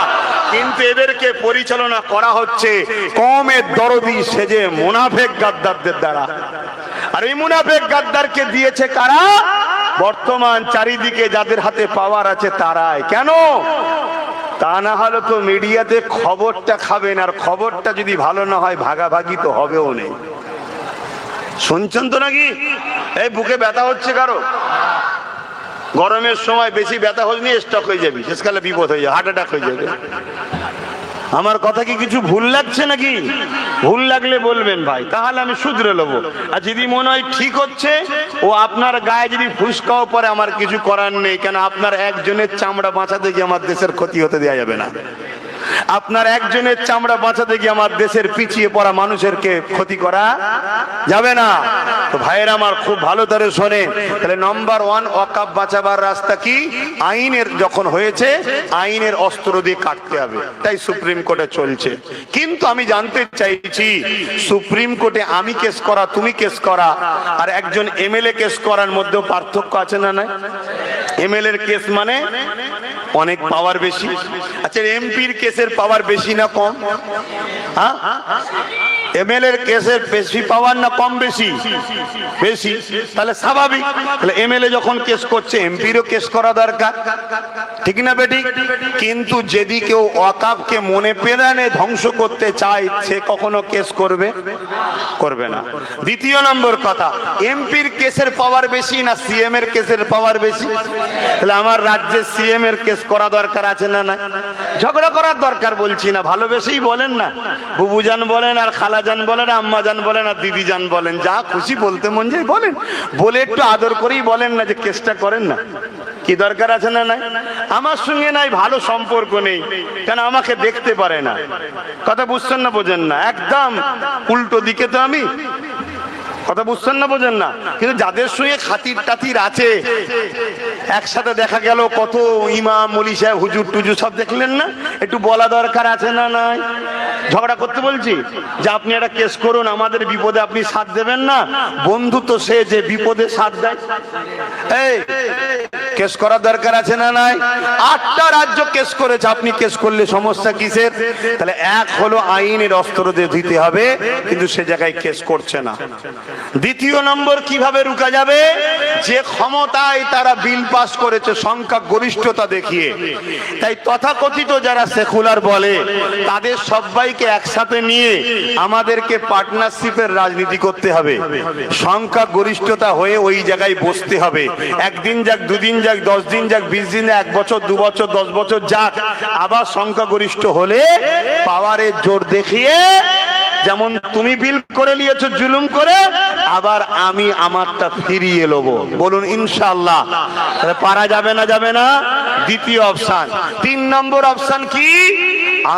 কিন্তু এদেরকে পরিচালনা করা হচ্ছে কওমের দরদি সেজে মুনাফিক গাদ্দারদের দ্বারা। আর এই মুনাফিক গাদ্দারকে দিয়েছে কারা? বর্তমান চারিদিকে যাদের হাতে পাওয়ার আছে তারাই। কেন? তা না হলে তো মিডিয়াতে খবরটা খাবেন, আর খবরটা যদি ভালো না হয় ভাগাভাগি তো হবেও নেই। শুনছেন তো নাকি? এই বুকে ব্যথা হচ্ছে কারো? গরমের সময় বেশি ব্যথা হলে নিয়ে স্টক হয়ে যাবি, শেষকালে বিপদ হয়ে যাবে, হার্ট অ্যাটাক হয়ে যাবে। আমার কথা কি কিছু ভুল লাগছে নাকি? ভুল লাগলে বলবেন ভাই, তাহলে আমি শুধরে নেবো। আর যদি মনে হয় ঠিক হচ্ছে, ও আপনার গায়ে যদি ফুসকাও পরে আমার কিছু করার নেই। কেন? আপনার একজনের চামড়া বাঁচাতে গিয়ে আমার দেশের ক্ষতি হতে দেওয়া যাবে না। আপনার একজনের চামড়া বাঁচাতে গিয়ে আমার দেশের পিছিয়ে পড়া মানুষেরকে ক্ষতি করা যাবে না। তো ভাইয়েরা আমার খুব ভালো করে শোনেন, তাহলে নাম্বার 1 ওয়াকফ বাঁচাবার রাস্তা কি? আইনের যখন হয়েছে, আইনের অস্ত্র দিয়ে কাটতে হবে, তাই সুপ্রিম কোর্টে চলছে। কিন্তু আমি জানতে চাইছি, সুপ্রিম কোর্টে আমি কেস করা, তুমি কেস করা, আর একজন এমএলএ কেস করার মধ্যেও পার্থক্য আছে না? নাই? এমএলএ এর কেস মানে অনেক পাওয়ার বেশি। আচ্ছা, এমপির কেসের পাওয়ার বেশি না কম? হ্যাঁ, এমএলএ এর কেসের বেশি পাওয়ার না কম বেশি? বেশি। তাহলে স্বাভাবিক, তাহলে এমএলএ যখন কেস করছে এমপিরও কেস করা দরকার, ঠিক না বেটি? কিন্তু যদি কেউ ওয়াকফকে মনে প্রাণে ধ্বংস করতে চায়, সে কখনো কেস করবে? করবে না। দ্বিতীয় নম্বর কথা, এমপির কেসের পাওয়ার বেশি না সিএম এর কেসের পাওয়ার বেশি? তাহলে আমার রাজ্যে সিএম এর কেস করা দরকার আছে না? না, ঝগড়া করার দরকার বলছি না, ভালোবেসেই বলেন না, বুবুজান বলেন আর খালা খালাজান বলেন, আম্মাজান বলেন, আর দিদি জান বলেন, যা খুশি বলতে মন যায় বলেন, বলে একটু আদর করেই বলেন না যে কেসটা করেন না। কি দরকার আছে না নাই? আমার সঙ্গে নাই ভালো সম্পর্ক নেই, কেন আমাকে দেখতে পারে না। কথা বুঝছেন না বোঝেন না? একদম উল্টো দিকে তো আমি। কথা বুঝছেন না বোঝেন না? কিন্তু যাদের সঙ্গে খাতির টাতির আছে, একসাথে দেখা গেল কত ইমাম মলি সাহেব হুজুর টুজুর সব দেখলেন না, একটু বলা দরকার আছে না নাই? ঝগড়া করতে বলছি যে আপনি একটা কেস করুন, আমাদের বিপদে আপনি সাথ দেবেন না। বন্ধু তো সে যে বিপদে সাথ দেয়। এই কেস করার দরকার আছে না নাই? 8টা রাজ্য কেস করেছে, আপনি কেস করলে সমস্যা কিসের? তাহলে এক হলো আইনের অস্ত্র দিয়ে দিতে হবে, কিন্তু সে জায়গায় কেস করছে না। দ্বিতীয় নম্বর, কিভাবে রুকা যাবে? যে ক্ষমতায় তারা বিল পাস করেছে সংখ্যা গরিষ্ঠতা দেখিয়ে। তাই তথাকথিত যারা সেকুলার বলে, তাদের সবাইকে একসাথে নিয়ে আমাদেরকে পার্টনারশিপের রাজনীতি করতে হবে। সংখ্যা গরিষ্ঠতা হয়ে ওই জায়গায় বসতে হবে। একদিন যাক, দুদিন যাক, 10 দিন যাক, 20 দিন, 1 বছর, 2 বছর, 10 বছর যাক, আবার সংখ্যা গরিষ্ঠ হলে পাওয়ারের জোর দেখিয়ে, যেমন তুমি বিল করে নিয়েছো জুলুম করে, আবার আমি আমারটা ফিরিয়ে নেব। বলুন ইনশাআল্লাহ। পারা যাবে না? যাবে না। দ্বিতীয় অপশন। 3 নম্বর অপশন কি?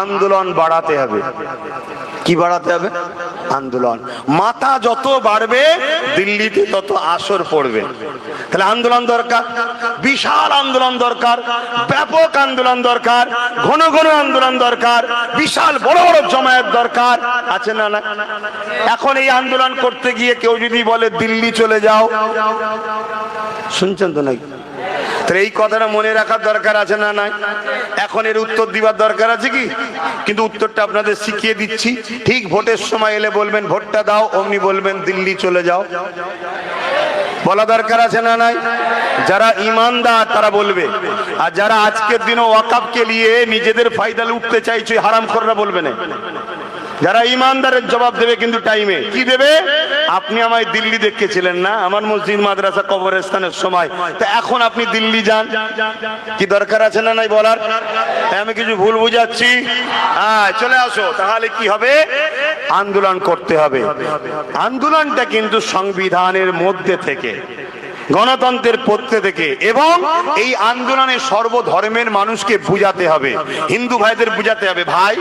আন্দোলন বাড়াতে হবে। কি বাড়াতে হবে? আন্দোলন। মাথা যত বাড়বে দিল্লিতে তত আসর পড়বে। তাহলে আন্দোলন দরকার, বিশাল আন্দোলন দরকার, ব্যাপক আন্দোলন দরকার, ঘন ঘন আন্দোলন দরকার, বিশাল বড় বড় জমায়েত দরকার আছে না না? এখন এই আন্দোলন করতে গিয়ে কেউ যদি বলে দিল্লি চলে যাও, শুনছেন তো নাকি? তাহলে এই কথাটা মনে রাখার দরকার আছে না নাই? এখন এর উত্তর দিবার দরকার আছে কি? কিন্তু উত্তরটা আপনাদের শিখিয়ে দিচ্ছি। ঠিক ভোটের সময় এলে বলবেন ভোটটা দাও, অমনি বলবেন দিল্লি চলে যাও। বলা দরকার আছে না নাই? যারা ইমানদার তারা বলবে, আর যারা আজকের দিনে ওয়াকাফকে নিয়ে নিজেদের ফায়দা লুটতে চাইছে হারামখোররা বলবে না। যারা ইমানদারের জবাব দেবে কিন্তু টাইমে। কি দেবে? আপনি আমায় দিল্লি দেখেছিলেন না আমার মসজিদ মাদ্রাসা কবরস্থানের সময়, তো এখন আপনি দিল্লি যান। কি দরকার আছে না নাই বলার? আমি কিছু ভুল বুঝাচ্ছি? চলে আসো। তাহলে কি হবে? আন্দোলন করতে হবে। আন্দোলনটা কিন্তু সংবিধানের মধ্যে থেকে, গণতন্ত্রের পক্ষে থেকে, এবং এই আন্দোলনে সর্বধর্মের মানুষকে বুঝাতে হবে। হিন্দু ভাইদের বুঝাতে হবে, ভাই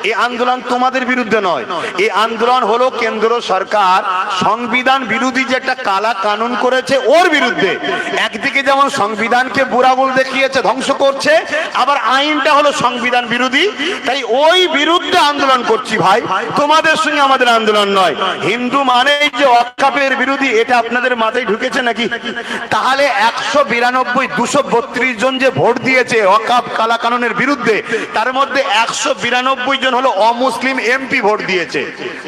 এই আন্দোলন তোমাদের বিরুদ্ধে নয়, এই আন্দোলন হলো কেন্দ্র সরকার সংবিধান বিরোধী যে একটা কালা কানুন করেছে ওর বিরুদ্ধে। একদিকে যেমন সংবিধানকে বুড়াবুল দেখিয়েছে, ধ্বংস করছে, আবার আইনটা হলো সংবিধান বিরোধী। তাই ওই বিরুদ্ধে আন্দোলন করছি ভাই, তোমাদের সঙ্গে আমাদের আন্দোলন নয়। হিন্দু মানে যে ওয়াকফের বিরোধী, এটা আপনাদের মাথায় ঢুকেছে নাকি? তাহলে 192 232 জন যে ভোট দিয়েছে ওয়াকফ কালা কানুনের বিরুদ্ধে, তার মধ্যে 192 জন হলো অমুসলিম এমপি ভোট দিয়েছে।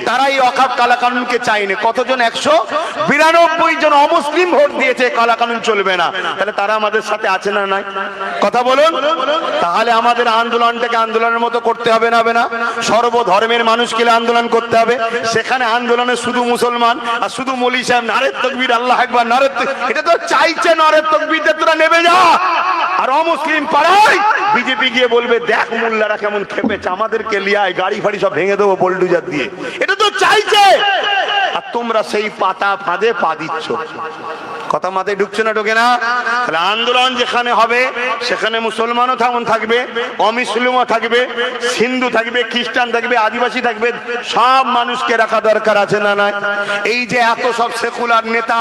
তারা এই ওয়াকফ কালা কানুনকে চায়নি। কতজন? 192 জন অমুসলিম ভোট দিয়েছে কালা কানুন চলবে না। তাহলে তারা আমাদের সাথে আছে না নাই? কথা বলুন। তাহলে আমাদের আন্দোলনটাকে আন্দোলনের মতো করতে হবে না? হবে না? সর্বধর্মের মানুষকে আন্দোলন করতে হবে। সেখানে আন্দোলনে শুধু মুসলমান আর শুধু মৌলী সাহেব নারে তাকবীর, আল্লাহু আকবার, নারে তাকবীর, এটা তো চাইছে নারে তাকবীর, তোরা নেমে যা। আর অমুসলিম পাড়ায় বিজেপি গিয়ে বলবে দেখ মোল্লারা কেমন খেপেছে, আমাদেরকে লিয়ায় গাড়ি ফাড়ি সব ভেঙে দেবো বোল্ডুজার দিয়ে। এটা তো চাইছে, আর তোমরা সেই পাতা ফাঁদে পা দিচ্ছ। কথা মাথায় ঢুকছে না? ঢোকে না? তাহলে আন্দোলন যেখানে হবে সেখানে মুসলমানও থাকবে, অমুসলিমও থাকবে, হিন্দু থাকবে, খ্রিস্টান থাকবে, আদিবাসী থাকবে, সব মানুষকে রাখা দরকার আছে না নাই? এই যে এত সব সেকুলার নেতা,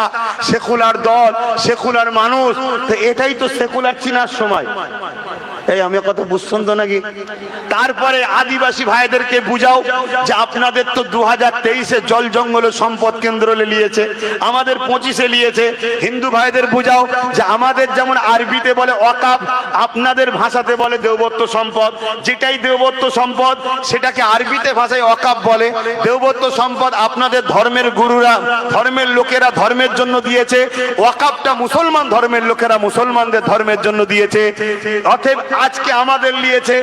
সেকুলার দল, সেকুলার মানুষ, তো এটাই তো সেকুলার চিনার সময়। এই আমি কথা বুঝছেন তো নাকি? তারপরে আদিবাসী ভাইদেরকে বুঝাও যে আপনাদের তো 2023-এ জল জঙ্গল সম্পদ কেন্দ্র নিয়েছে, আমাদের 25-এ নিয়েছে। হিন্দু ভাইদের বুঝাও যে আমাদের যেমন আরবিতে বলে ওয়াকফ, আপনাদের ভাষাতে বলে দেবত্ব সম্পদ। যেটাই দেবত্ব সম্পদ সেটাকে আরবিতে ভাষায় ওয়াকফ বলে। দেবত্ব সম্পদ আপনাদের ধর্মের গুরুরা, ধর্মের লোকেরা ধর্মের জন্য দিয়েছে, ওয়াকফটা মুসলমান ধর্মের লোকেরা মুসলমানদের ধর্মের জন্য দিয়েছে। অতএব আজকে আমাদের নিয়েছে,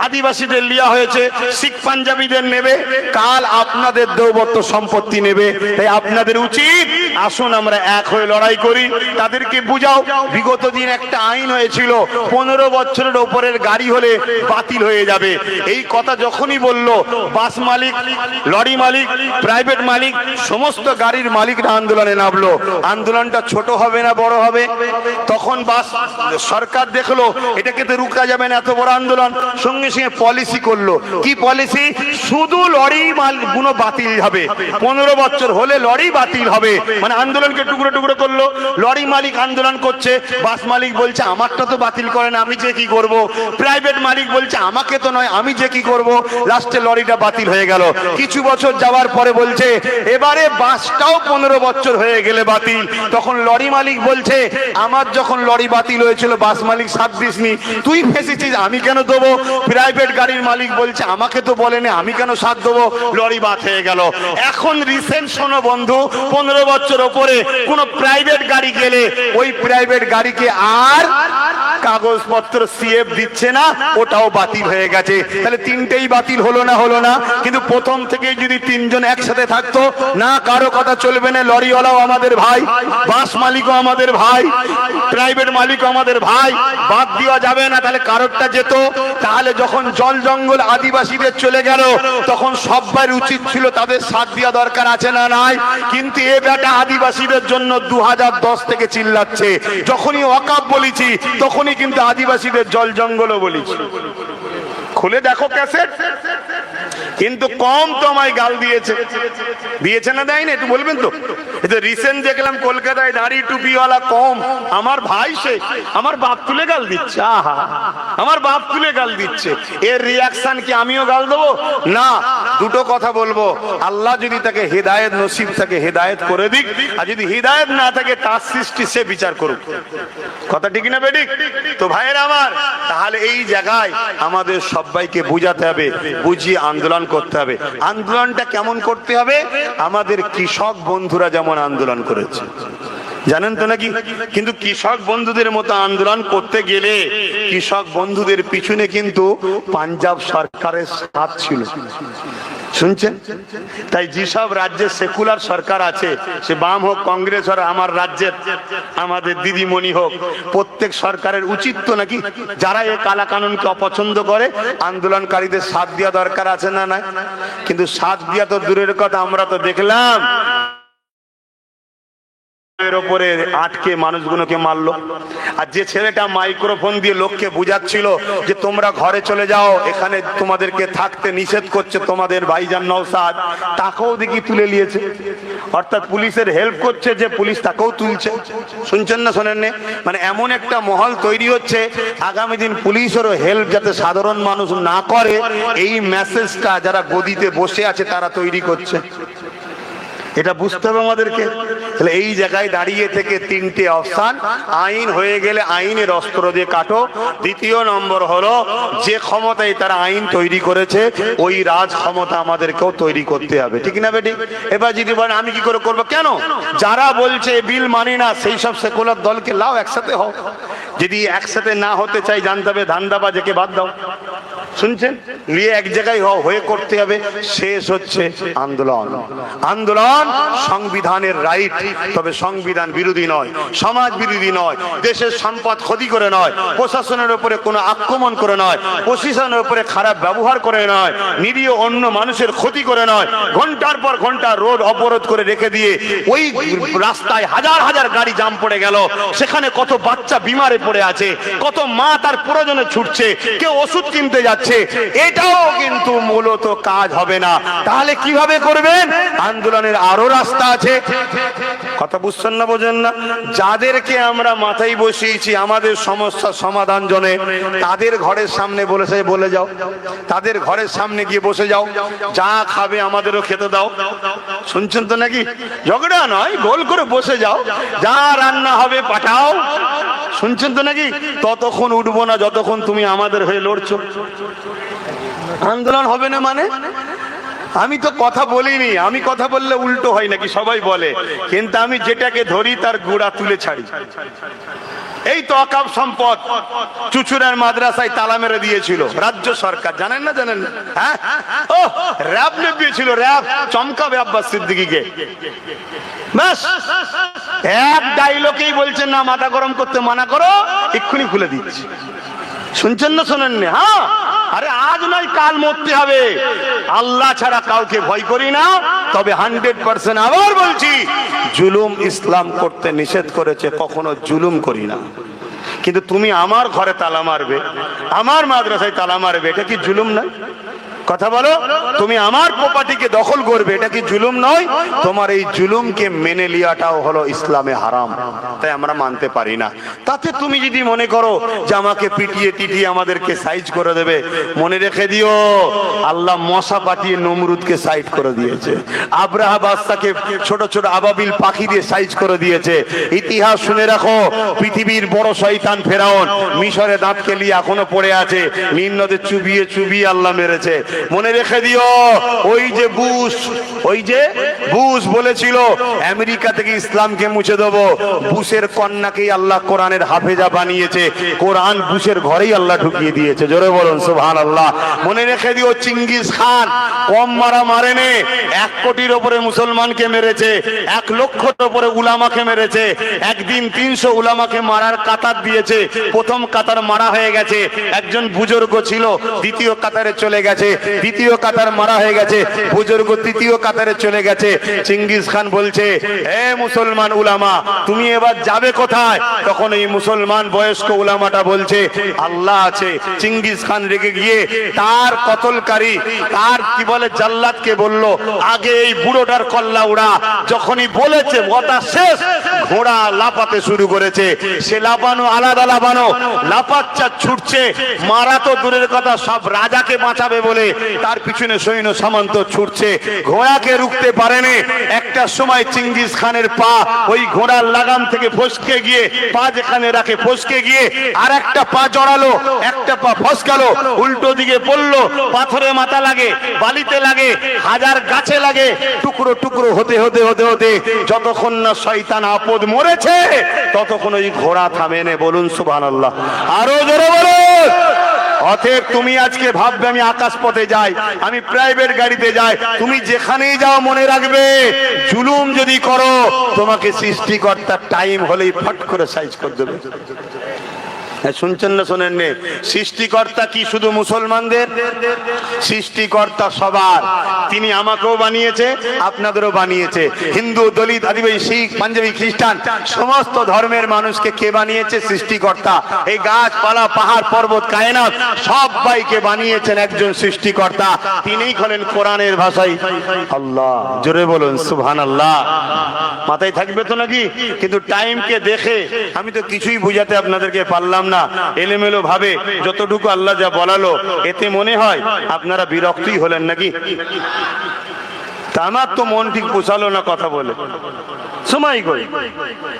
আদিবাসীদের লিয়া হয়েছে, শিখ পাঞ্জাবিদের নেবে, কাল আপনাদের দৌবত্ব সম্পত্তি নেবে। তাই আপনাদের উচিত আসুন আমরা এক হয়ে লড়াই করি, তাদেরকে বুঝাও। বিগত দিন একটা আইন হয়েছিল 15 বছরের ওপরের গাড়ি হলে বাতিল হয়ে যাবে। এই কথা যখনই বললো, বাস মালিক, লরি মালিক, প্রাইভেট মালিক, সমস্ত গাড়ির মালিকরা আন্দোলনে নামলো। আন্দোলনটা ছোট হবে না বড় হবে? তখন বাস সরকার দেখলো এটাকে তো রুকা যাবে না, এত বড় আন্দোলন, সঙ্গে সঙ্গে পলিসি করলো। কি পলিসি? শুধু লরি গুলো বাতিল হবে, 15 বছর হলে লরি বাতিল হবে। মানে আন্দোলনকে টুকরো টুকরো করলো। লরি মালিক আন্দোলন করছে, বাস মালিক বলছে আমারটা তো বাতিল করে না, আমি যে কি করব। প্রাইভেট মালিক বলছে আমাকে তো নয়, আমি যে কি করব। লাস্টে লরিটা বাতিল হয়ে গেল। কিছু বছর যাওয়ার পরে বলছে এবারে বাসটাও 15 বছর হয়ে গেলে বাতিল। তখন লরি মালিক বলছে আমার যখন লরি বাতিল হয়েছিল বাস মালিক সাথ দিসনি, তুই ফেসেছিস, আমি কেন দেবো। প্রাইভেট গাড়ির মালিক বলছে আমাকে তো বলেনি, আমি কেন সাথ দেবো। লরি বাদ হয়ে গেল। এখন রিসেন্ট শোনো বন্ধু, 15 বছর ওপরে কোন প্রাইভেট গাড়ি গেলে ওই প্রাইভেট গাড়িকে আর কাগজপত্র সিএফ দিচ্ছে না, ওটাও বাতিল হয়ে গেছে। তাহলে তিনটেই বাতিল হলো না? হলো না। কিন্তু প্রথম থেকে যদি তিনজন একসাথে থাকতো না, কারো কথা চলবে না। লরিওয়ালাও আমাদের ভাই, বাস মালিকও আমাদের ভাই, প্রাইভেট মালিকও আমাদের ভাই, বাদ দেওয়া যাবে না। তাহলে কারোরটা যেত। তাহলে যখন জল জঙ্গল আদিবাসীদের চলে গেল তখন সবার উচিত ছিল তাদের সাথ দেওয়া দরকার আছে না নাই? কিন্তু এ বেটা আদিবাসীদের জন্য 2010 থেকে চিল্লাচ্ছে। যখনই ওয়াকাফ বলেছি তখনই কিন্তু আদিবাসীদের জল জঙ্গলও বলেছি। খুলে দেখো ক্যাসেট। কিন্তু কম তো আমায় গাল দিয়েছে, দিয়েছে না দেয় না? একটু বলবেন তো। এটা রিসেন্ট দেখলাম কলকাতায় দাড়ি টুপিওয়ালা কম, আমার ভাই সে আমার বাপ তুলে গাল দিচ্ছে। আহা, আমার বাপ তুলে গাল দিচ্ছে। এর রিয়াকশন কি আমিও গাল দেবো? না। দুটো কথা বলবো, আল্লাহ যদি তাকে হেদায়েত নসিব থাকে হেদায়েত করে দিক, আর যদি হেদায়েত না থাকে তার সৃষ্টি সে বিচার করুক। কথা ঠিক না বেঠিক? তো ভাইয়ের আমার, তাহলে এই জায়গায় আমাদের সবাইকে বুঝাতে হবে, বুঝিয়ে আন্দোলন করতে হবে। আন্দোলনটা কেমন করতে হবে? আমাদের কৃষক বন্ধুরা যেমন আন্দোলন করেছে, জানেন তো নাকি? কিন্তু কৃষক বন্ধুদের মতো আন্দোলন করতে গেলে কৃষক বন্ধুদের পিছনে কিন্তু পাঞ্জাব সরকারের সাথ ছিল, শুনছেন? তাই যেসব রাজ্যে সেকুলার সরকার আছে, সে বাম হোক কংগ্রেস হোক, আমার রাজ্যের আমাদের দিদিমণি হোক, প্রত্যেক সরকারের উচিত তো নাকি যারা এই কালা কানুনকে অপছন্দ করে আন্দোলনকারীদের সাথ দেওয়া দরকার আছে না নাই? কিন্তু সাথ দেওয়া তো দূরের কথা, আমরা তো দেখলাম এর উপরে আটকে মানুষগুলোকে মারলো। আর যে ছেলেটা মাইক্রোফোন দিয়ে লোককে বুঝাচ্ছিল যে তোমরা ঘরে চলে যাও, এখানে তোমাদেরকে থাকতে নিষেধ করছে তোমাদের ভাইজান নওশাদ, তাকেও দেখি তুলে নিয়েছে। অর্থাৎ পুলিশের হেল্প করছে যে পুলিশ তাকেও তুলছে। শুনছেন না শোনেন? মানে এমন একটা মহল তৈরি হচ্ছে, আগামী দিন পুলিশেরও হেল্প যাতে সাধারণ মানুষ না করে, এই মেসেজটা যারা গদিতে বসে আছে তারা তৈরি করছে। এটা বুঝতে হবে আমাদেরকে। তাহলে এই জায়গায় দাঁড়িয়ে থেকে তিনটে অপশন, আইন হয়ে গেলে আইনের অস্ত্র দিয়ে কাটো। দ্বিতীয় নম্বর হলো যে ক্ষমতায় তারা আইন তৈরি করেছে ওই রাজ ক্ষমতা আমাদেরকেও তৈরি করতে হবে, ঠিক না বেটি? এবার যদি বলেন আমি কি করে করবো, কেন? যারা বলছে বিল মানি না সেই সব সেকুলার দলকে লাও, একসাথে হও। যদি একসাথে না হতে চাই জানতে হবে ধান্দাবাজ, একে বাদ দাও। শুনছেন? নিয়ে এক জায়গায় হয়ে করতে হবে। শেষ হচ্ছে আন্দোলন। আন্দোলন সংবিধানের রাইট, তবে সংবিধান বিরোধী নয়, সমাজ বিরোধী নয়, দেশের সম্পদ ক্ষতি করে নয়, প্রশাসনের উপরে কোনো আক্রমণ করে নয়, প্রশাসনের উপরে খারাপ ব্যবহার করে নয়, নিরীহ অন্য মানুষের ক্ষতি করে নয়। ঘন্টার পর ঘন্টা রোড অবরোধ করে রেখে দিয়ে ওই রাস্তায় হাজার হাজার গাড়ি জাম পড়ে গেল, সেখানে কত বাচ্চা বিমারে পড়ে আছে, কত মা তার প্রয়োজনে ছুটছে, কেউ ওষুধ কিনতে যাচ্ছে। এটাও কিন্তু মূলত কাজ হবে না। তাহলে কিভাবে করবেন? আন্দোলনের আরো রাস্তা আছে। কথা বুঝছেন না, বোঝেন না? যাদেরকে আমরা মাথায় বসিয়েছি আমাদের সমস্যা সমাধান জন্য, তাদের ঘরের সামনে বলে যাও, তাদের ঘরের সামনে গিয়ে বসে যাও, যা খাবে আমাদেরও খেতে দাও। শুনছেন তো নাকি? ঝগড়া নয়, গোল করে বসে যাও, যা রান্না হবে পাঠাও। শুনছেন তো নাকি? ততক্ষণ উঠবো না যতক্ষণ তুমি আমাদের হয়ে লড়ছো। আন্দোলন হবে না মানে আমি তো কথা বলিনি, আমি কথা বললে উল্টো হয় নাকি সবাই বলে, কিন্তু আমি যেটাকে ধরি তার গোড়া তুলে ছাড়ি। এই তো অকাপ সম্পদ চুচুড়ার মাদ্রাসায় তালা মেরে দিয়েছিল রাজ্য সরকার, জানেন না? জানেন না? হ্যাঁ, ও র‍্যাব নেপিয়েছিল, র‍্যাব চমকাবে আব্বাস সিদ্দিকীকে। ব্যাস এক ডায়লগেই বলছেন না মাথা গরম করতে মানা করো, এক্ষুনি খুলে দিচ্ছি। শুনছেন না শোনেননি? হ্যাঁ, আরে আজ নয় কাল মরতে হবে, আল্লাহ ছাড়া কাউকে ভয় করি না। তবে 100% আবার বলছি, জুলুম ইসলাম করতে নিষেধ করেছে, কখনো জুলুম করি না। কিন্তু তুমি আমার ঘরে তালা মারবে, আমার মাদ্রাসায় তালা মারবে, এটা কি জুলুম না? কথা বলো, তুমি আমার প্রপার্টিকে দখল করবে, এটা কি জুলুম নয়? তোমার এই জুলুমকে মেনে লিয়াটাও হলো ইসলামে হারাম, তাই আমরা মানতে পারি না। তাতে তুমি যদি মনে করো যে আমাকে পিটিয়ে টিটিয়ে আমাদেরকে সাইজ করে দেবে, মনে রেখে দিও আল্লাহ মশা পাঠিয়ে নমরুদকে সাইজ করে দিয়েছে, আব্রাহা বাদশাকে ছোট ছোট আবাবিল পাখি দিয়ে সাইজ করে দিয়েছে। ইতিহাস শুনে রাখো, পৃথিবীর বড় শয়তান ফেরাউন মিশরে দাঁত কেলিয়ে এখনো পড়ে আছে, নীল নদে চুবিয়ে চুবিয়ে আল্লাহ মেরেছে। মনে রেখে দিও, ওই যে বুশ বলেছিল আমেরিকা থেকে ইসলামকে মুছে দেবো, বুশের কন্যাকেই আল্লাহ কোরআনের হাফেজা বানিয়েছে, কোরআন বুশের ঘরেই আল্লাহ ঢুকিয়ে দিয়েছে। জোরে বলুন সুবহানাল্লাহ। মনে রেখে দিও, চিঙ্গিস খান কম মারা মারেনে, 1 কোটির উপরে মুসলমানকে মেরেছে, 1 লক্ষর উপরে উলামাকে মেরেছে। একদিন 300 উলামাকে মারার কাতার দিয়েছে, প্রথম কাতার মারা হয়ে গেছে, একজন বুজুর্গ ছিল দ্বিতীয় কাতারে চলে গেছে, দ্বিতীয় কাতার মারা হয়ে গেছে, বুজুর্গ তৃতীয় কাতারে চলে গেছে। চিঙ্গিস খান বলছে, হে মুসলমান উলামা তুমি এবার যাবে কোথায়? তখন এই মুসলমান বয়স্ক উলামাটা বলছে আল্লাহ আছে। চিঙ্গিস খান রেগে গিয়ে তার কতলকারী, তার কি বলে জাল্লাদকে বলল, আগে এই বুড়োটার কল্লা উড়া। যখনই বলেছে কথা শেষ, ঘোড়া লাফাতে শুরু করেছে। সে লাফানো আলাদা লাফানো, লাফাচ্ছা ছুটছে, মারা তো দূরের কথা, সব রাজাকে বাঁচাবে বলে তার পিছনে সৈন্য সামন্ত ছুটছে, ঘোড়াকে রুখতে পারেনি। একটা সময় চিঙ্গিস খানের পা ওই ঘোড়ার লাগাম থেকে ফসকে গিয়ে, পা যেখানে রাখে ফসকে গিয়ে আর একটা পা জড়ালো, একটা পা ফসকালো, উল্টো দিকে পড়লো, পাথরে মাথা লাগে, বালিতে লাগে, হাজার গাছে লাগে, টুকরো টুকরো হতে হতে হতে হতে যতক্ষণ না শয়তান আপদ মরেছে ততক্ষণ ওই ঘোড়া থামেনে। বলুন সুবহানাল্লাহ, আরো জোরে বলুন। অতএব তুমি আজকে ভাববে আমি আকাশ পথে যাই, আমি প্রাইভেট গাড়িতে যাই, তুমি যেখানেই যাও মনে রাখবে জুলুম যদি করো তোমাকে সৃষ্টিকর্তার টাইম হলেই ফট করে সাইজ করে দেবে। শুনছেন না শোনেননি? সৃষ্টিকর্তা কি শুধু মুসলমানদের? সৃষ্টিকর্তা সবার। তিনি আমাকেও বানিয়েছে, আপনাদেরও বানিয়েছে। হিন্দু, দলিত, আদিবাসী, শিখ, পাঞ্জাবি, খ্রিস্টান সমস্ত ধর্মের মানুষকে কে বানিয়েছে? সৃষ্টিকর্তা। এই গাছপালা, পাহাড়, পর্বত, কায়নাত সবাইকে বানিয়েছেন একজন সৃষ্টিকর্তা, তিনিই হলেন কোরআনের ভাষায় আল্লাহ। জোরে বলুন সুবহানাল্লাহ। মাথায় থাকবে তো নাকি? কিন্তু টাইমকে দেখে আমি তো কিছুই বুঝাতে আপনাদেরকে পারলাম না, এলোমেলো ভাবে যতটুকু আল্লাহ যা বলালো, এতে মনে হয় আপনারা বিরক্তই হলেন নাকি? তা আমার তো মন ঠিক পোষালো না কথা বলে, সময় করি।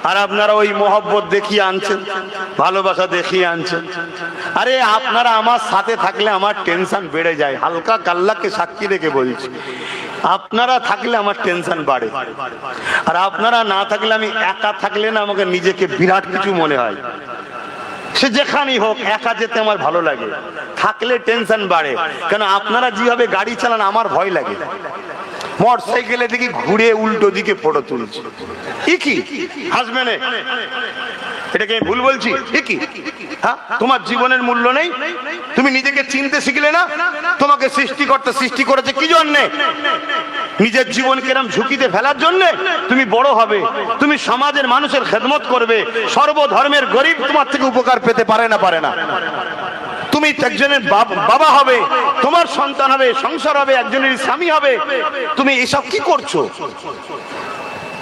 আর আপনারা ওই মোহব্বত দেখিয়ে আনছেন, ভালোবাসা দেখিয়ে আনছেন। আরে আপনারা আমার সাথে থাকলে আমার টেনশন বেড়ে যায়, হালকা কাল্লাকে সাক্ষী রেখে বলছি। আপনারা থাকলে আমার টেনশন বাড়ে, আর আপনারা না থাকলে, আমি একা থাকলে না আমাকে নিজেকে বিরাট কিছু মনে হয়। সে যেখানেই হোক একা যেতে আমার ভালো লাগে, থাকলে টেনশন বাড়ে। কেন আপনারা যেভাবে গাড়ি চালান আমার ভয় লাগে। মোটরসাইকেলে দেখি ঘুরে উল্টো দিকে ফটো তুলছে, কি হাসবে না? এটাকে ভুল বলছি? কি হ্যাঁ, তোমার জীবনের মূল্য নেই? তুমি নিজেকে চিনতে শিখলে না? তোমাকে সৃষ্টিকর্তা সৃষ্টি করেছে কি জন্যে? নিজের জীবন কেরম ঝুঁকিতে ফেলার জন্য? তুমি বড় হবে, তুমি সমাজের মানুষের খেদমত করবে, সর্বধর্মের গরিব তোমার থেকে উপকার পেতে পারে না, পারে না। তুমি একজনের বাবা হবে, তোমার সন্তান হবে, সংসার হবে, একজনের স্বামী হবে। তুমি এসব কি করছো?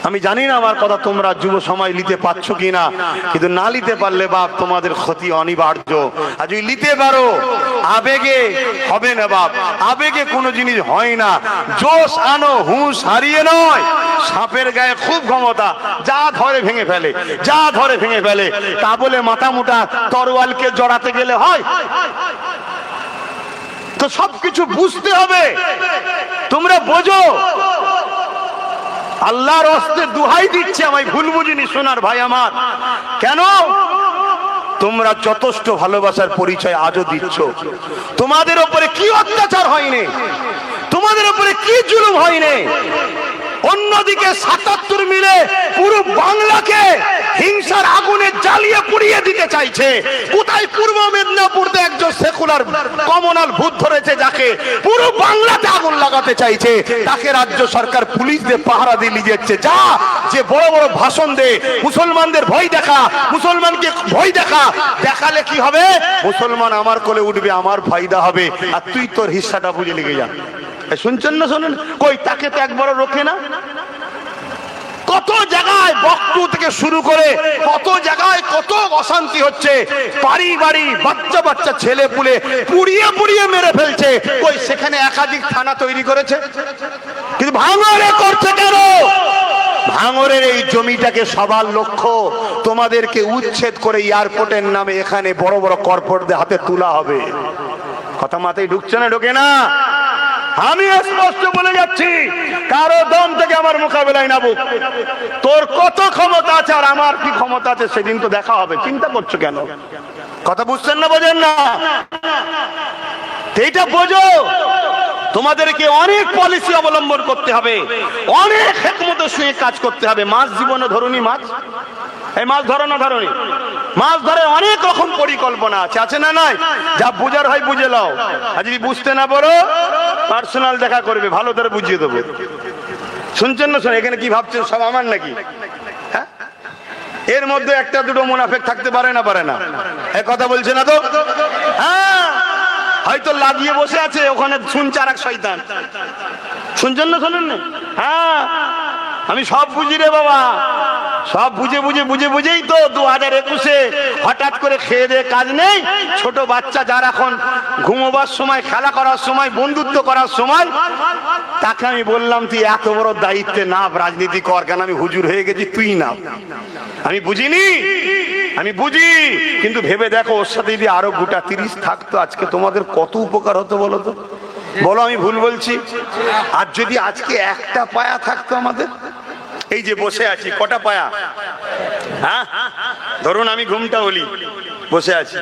আমি জানি না আমার কথা তোমরা যুব সময় নিতে পারছো কিনা, কিন্তু না নিতে পারলে বাপ তোমাদের ক্ষতি অনিবার্য। আর যদি নিতে পারো, আবেগে হবে না বাপ, আবেগে কোনো জিনিস হয় না। জোশ আনো, হুঁশ হারিয়ে নয়। সাপের গায়ে খুব ক্ষমতা, যা ধরে ভেঙে ফেলে, যা ধরে ভেঙে ফেলে। তা বলে মাথা মোটা তরোয়ালকে জড়াতে গেলে হয়? তো সবকিছু বুঝতে হবে। তোমরা বোঝো, আল্লাহর হস্তে দুহাই দিচ্ছে, আমায় ভুল বুঝিনি সোনার ভাই আমার। কেন? তোমরা যথেষ্ট ভালোবাসার পরিচয় আজও দিচ্ছ। তোমাদের উপরে কি অত্যাচার হয়নি, তোমাদের উপরে কি জুলুম হয়নি। অন্যদিকে ৭৭ মিলে পুরো বাংলাকে হিংসার আগুনে জ্বালিয়ে পুড়িয়ে দিতে চাইছে। কোথায়? পূর্ব মেদিনীপুরতে একজন সেকুলার কমনাল ভূত ধরেছে, যাকে পুরো বাংলাতে আগুন লাগাতে চাইছে, তাকে রাজ্য সরকার পুলিশ দিয়ে পাহারা দিয়ে নিয়ে যাচ্ছে। যা, যে বড় বড় ভাষণ দে, মুসলমানদের ভয় দেখা, মুসলমানকে ভয় দেখা, দেখালে কি হবে? মুসলমান আমার কোলে উঠবে, আমার ফায়দা হবে, আর তুই তোর হিস্সাটা বুঝে লেগে যা। শুনছেন না? শোনেন, কই তাকে তো একবারও রোখে না। কত জায়গায় বকটু থেকে শুরু করে কত জায়গায় কত অশান্তি হচ্ছে, বাড়ি বাড়ি বাচ্চা বাচ্চা ছেলে পুলে পুড়িয়ে পুড়িয়ে মেরে ফেলছে। কই সেখানে একাধিক থানা তৈরি করেছে, কিন্তু ভাঙড়ে করছে কেন? ভাঙড়ের এই জমিটাকে সবার লক্ষ্য তোমাদেরকে উচ্ছেদ করে এয়ারপোর্টের নামে এখানে বড় বড় কর্পোরেটদের হাতে তোলা হবে। কথা মাথায় ঢুকছে না? ঢোকে না? আমি স্পষ্ট বলে যাচ্ছি, কারো দম থেকে আমার মোকাবেলায় নাবো। তোর কত ক্ষমতা আছে আর আমার কি ক্ষমতা আছে সেদিন তো দেখা হবে। চিন্তা করছো কেন? কথা বুঝছেন না? বোঝেন না? এইটা বোঝো, তোমাদেরকে অনেক পলিসি অবলম্বন করতে হবে, অনেক হিকমতের সঙ্গে কাজ করতে হবে। মাছ জীবনে ধরুনি, মাছ এই মাছ ধরো না ধরুনি, মাছ ধরে অনেক রকম পরিকল্পনা আছে, আছে না নাই? যা বুঝার হয় বুঝে নাও, আর যদি বুঝতে না পারো পার্সোনাল দেখা করবে, ভালো করে বুঝিয়ে দেবো। শুনছেন না? শোন, এখানে কি ভাবছেন সব আমার নাকি? হ্যাঁ, এর মধ্যে একটা দুটো মুনাফেক থাকতে পারে না? পারে না? এই কথা বলছে না তো? হ্যাঁ, হয়তো লাগিয়ে বসে আছে ওখানে, শুনছে আর এক শয়তান। শুনছেন না? শোনেন না? হ্যাঁ, আমি সব বুঝি রে বাবা, সব বুঝে বুঝে বুঝে বুঝেই তো 2021-এ হঠাৎ করে খেয়ে দিয়ে কাজ নেই, ছোট বাচ্চা যার এখন ঘুমোবার সময়, খেলা করার সময়, বন্ধুত্ব করার সময়, তাকে আমি বললাম তুই এত বড় দায়িত্বে না রাজনীতি কর, কেন আমি হুজুর হয়ে গেছি, তুই না। আমি বুঝিনি, আমি বুঝি, কিন্তু ভেবে দেখো ওর সাথে যদি আরো গোটা 30 থাকতো, আজকে তোমাদের কত উপকার হতো বলো তো? বলো আমি ভুল বলছি? আর যদি আজকে একটা পায়া থাকতো আমাদের, এই যে বসে আছি, কটা পায়া? হ্যাঁ, ধরুন আমি ঘুমটা হলি, বসে আছি,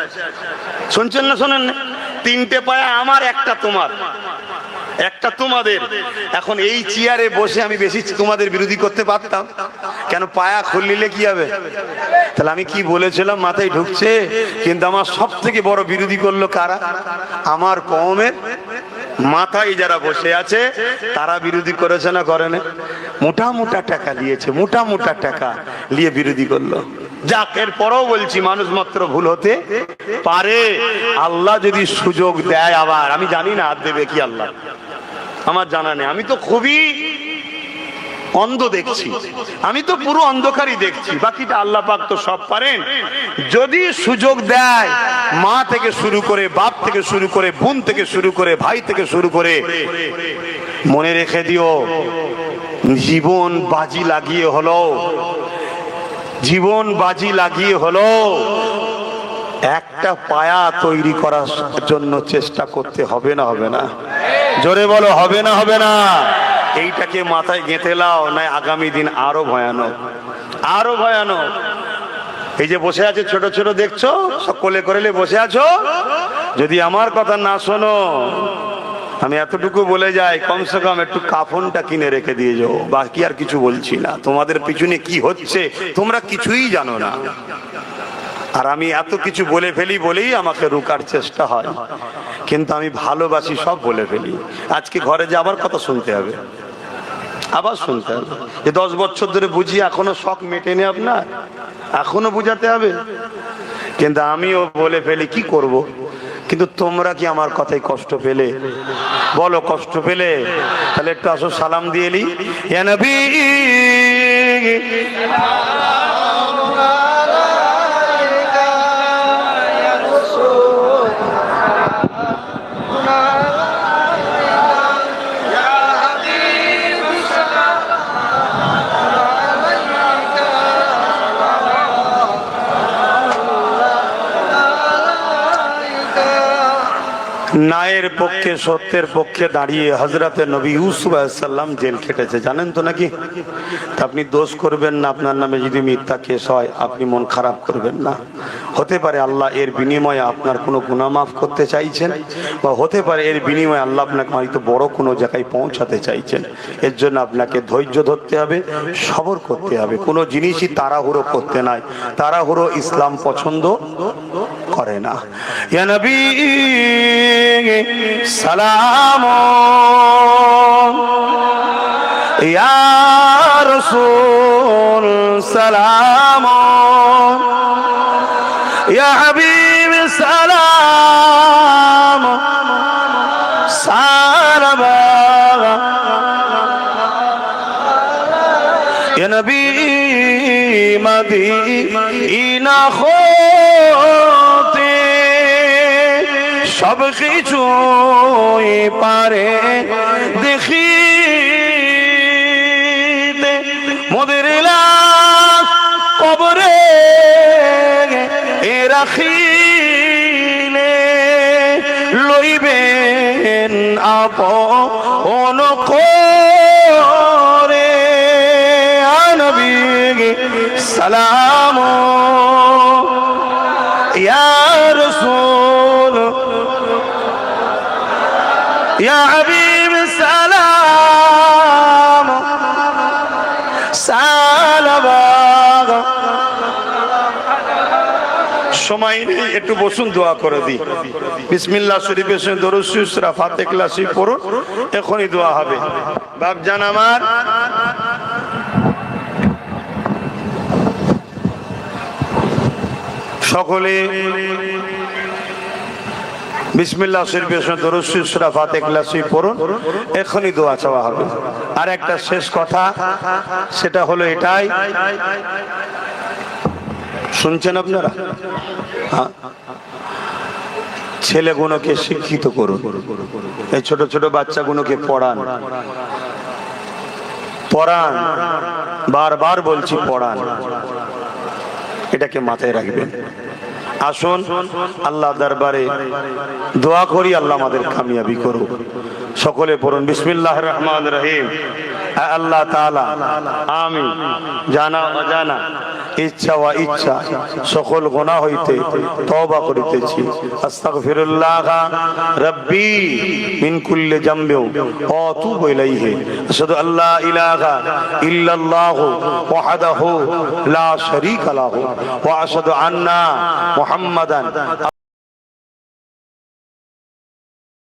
শুনছেন না? শোনেন না? 3টে পায়া আমার, একটা তোমার, একটা তোমাদের। এখন এই চেয়ারে বসে আমি বেশি তোমাদের বিরোধী করতে পারতাম, কেন? পায়া খুললে কি হবে? তাহলে আমি কি বলেছিলাম মাথায় ঢুকছে? কিন্তু আমার সব থেকে বড় বিরোধী করলো কারা? আমার কওমের মাথায় যারা বসে আছে তারা বিরোধী করেছে না করে না? মোটা মোটা টাকা দিয়েছে, মোটা মোটা টাকা নিয়ে বিরোধী করলো। যাক, এর পরেও বলছি মানুষ মাত্র ভুল হতে পারে। আল্লাহ যদি সুযোগ দেয়, আবার আমি জানি না আর দেবে কি আল্লাহ, আমার জানা নেই। আমি তো খুবই অন্ধ দেখছি, আমি তো পুরো অন্ধকারই দেখছি, বাকিটা আল্লাহ পাক তো সব পারেন। যদি সুযোগ দেয়, মা থেকে শুরু করে, বাপ থেকে শুরু করে, বোন থেকে শুরু করে, ভাই থেকে শুরু করে, মনে রেখে দিও, জীবন বাজি লাগিয়ে হলো, জীবন বাজি লাগিয়ে হলো একটা পায়া তৈরি করার জন্য চেষ্টা করতে হবে না? হবে না? জোরে বলো, হবে না? হবে না? এইটাকে মাথায় গেঁথে লাও, না আগামী দিন আরো ভয়ানক, আরো ভয়ানক। এই যে বসে আছে ছোট ছোট, দেখছো সব কোলে করে বসে আছো, যদি আমার কথা না শোনো, আমি এতটুকু বলে যাই, কমসে কম একটু কাফনটা কিনে রেখে দিয়ে যাও। বাকি আর কিছু বলছি না। তোমাদের পিছনে কি হচ্ছে তোমরা কিছুই জানো না, আর আমি এত কিছু বলে ফেলি বলেই আমাকে রুকার চেষ্টা হয়, কিন্তু আমি ভালোবাসি সব বলে ফেলি। আজকে ঘরে যে আবার কথা শুনতে হবে, আবার শুনতে হবে যে 10 বছর ধরে বুঝি, এখনো শখ মেটেনি আপনার, এখনো বুঝাতে হবে। কিন্তু আমিও বলে ফেলি, কি করব? কিন্তু তোমরা কি আমার কথায় কষ্ট পেলে? বলো, কষ্ট পেলে? তাহলে একটু আসো সালাম দিয়ে এলি, ইয়া নবী। ন্যায়ের পক্ষে সত্যের পক্ষে দাঁড়িয়ে হযরতে নবী ইউসুফ আলাইহিস সালাম জেল খেটেছে, জানেন তো নাকি? তা আপনি দোষ করবেন না, আপনার নামে যদি মিথ্যা কেস হয় আপনি মন খারাপ করবেন না। হতে পারে আল্লাহ এর বিনিময়ে আপনার কোনো গুনাহ মাফ করতে চাইছেন, বা হতে পারে এর বিনিময়ে আল্লাহ আপনাকে হয়তো বড় কোনো জায়গায় পৌঁছাতে চাইছেন। এর জন্য আপনাকে ধৈর্য ধরতে হবে, সবর করতে হবে। কোনো জিনিসই তাড়াহুড়ো করতে নাই, তাড়াহুড়ো ইসলাম পছন্দ করে না। ইয়া নবী সালাম, ইয়া রাসূল সালাম, ইয়া হাবিব সালাম সালাম, ইয়া নবী মদিনা হতে সব কিছুই পারে দেখি, মোদের লাশ কবরে রাখিলে লইবেন আপন করে। নবী সালাম, ইয়া রাসূল ইয়া হাবিব সালাম সালাম। সময় নেই, একটু বসুন, দোয়া করে দিই। বিসমিল্লাহ শরীফের সঙ্গে দরুদ শরীফ সূরা ফাতিহা ইখলাস শরীফ পড়ুন, এখনই দোয়া হবে। বাপজান আমার, সকলে বিসমিল্লাহ শরীফের সঙ্গে দরুদ শরীফ সূরা ফাতিহা ইখলাস শরীফ পড়ুন, এখনই দোয়া চাওয়া হবে। আর একটা শেষ কথা, সেটা হলো এটাই, শুনছেন আপনারা? ছেলেগুলোকে শিক্ষিত করুন, এই ছোট ছোট বাচ্চাগুলোকে পড়ান, পড়ান, বারবার বলছি পড়ান, এটাকে মাথায় রাখবেন। আসুন আল্লাহ দরবারে দোয়া করি, আল্লাহ আমাদের কামিয়াবি করুক। সকলে পড়ুন বিসমিল্লাহির রহমানির রহিম। আল্লাহ তাআলা আমি জানা অজানা ইচ্ছা ও ইচ্ছা সকল গুনাহ হইতে তওবা করিতেছি। আস্তাগফিরুল্লাহ রাব্বি মিন কুল্লি যামবি ওয়া আতুবু ইলাইহি। আশহাদু আল্লা ইলাহা ইল্লাল্লাহু ওয়াহদাহু লা শারীকা লাহু ওয়া আশহাদু আন্না মুহাম্মাদান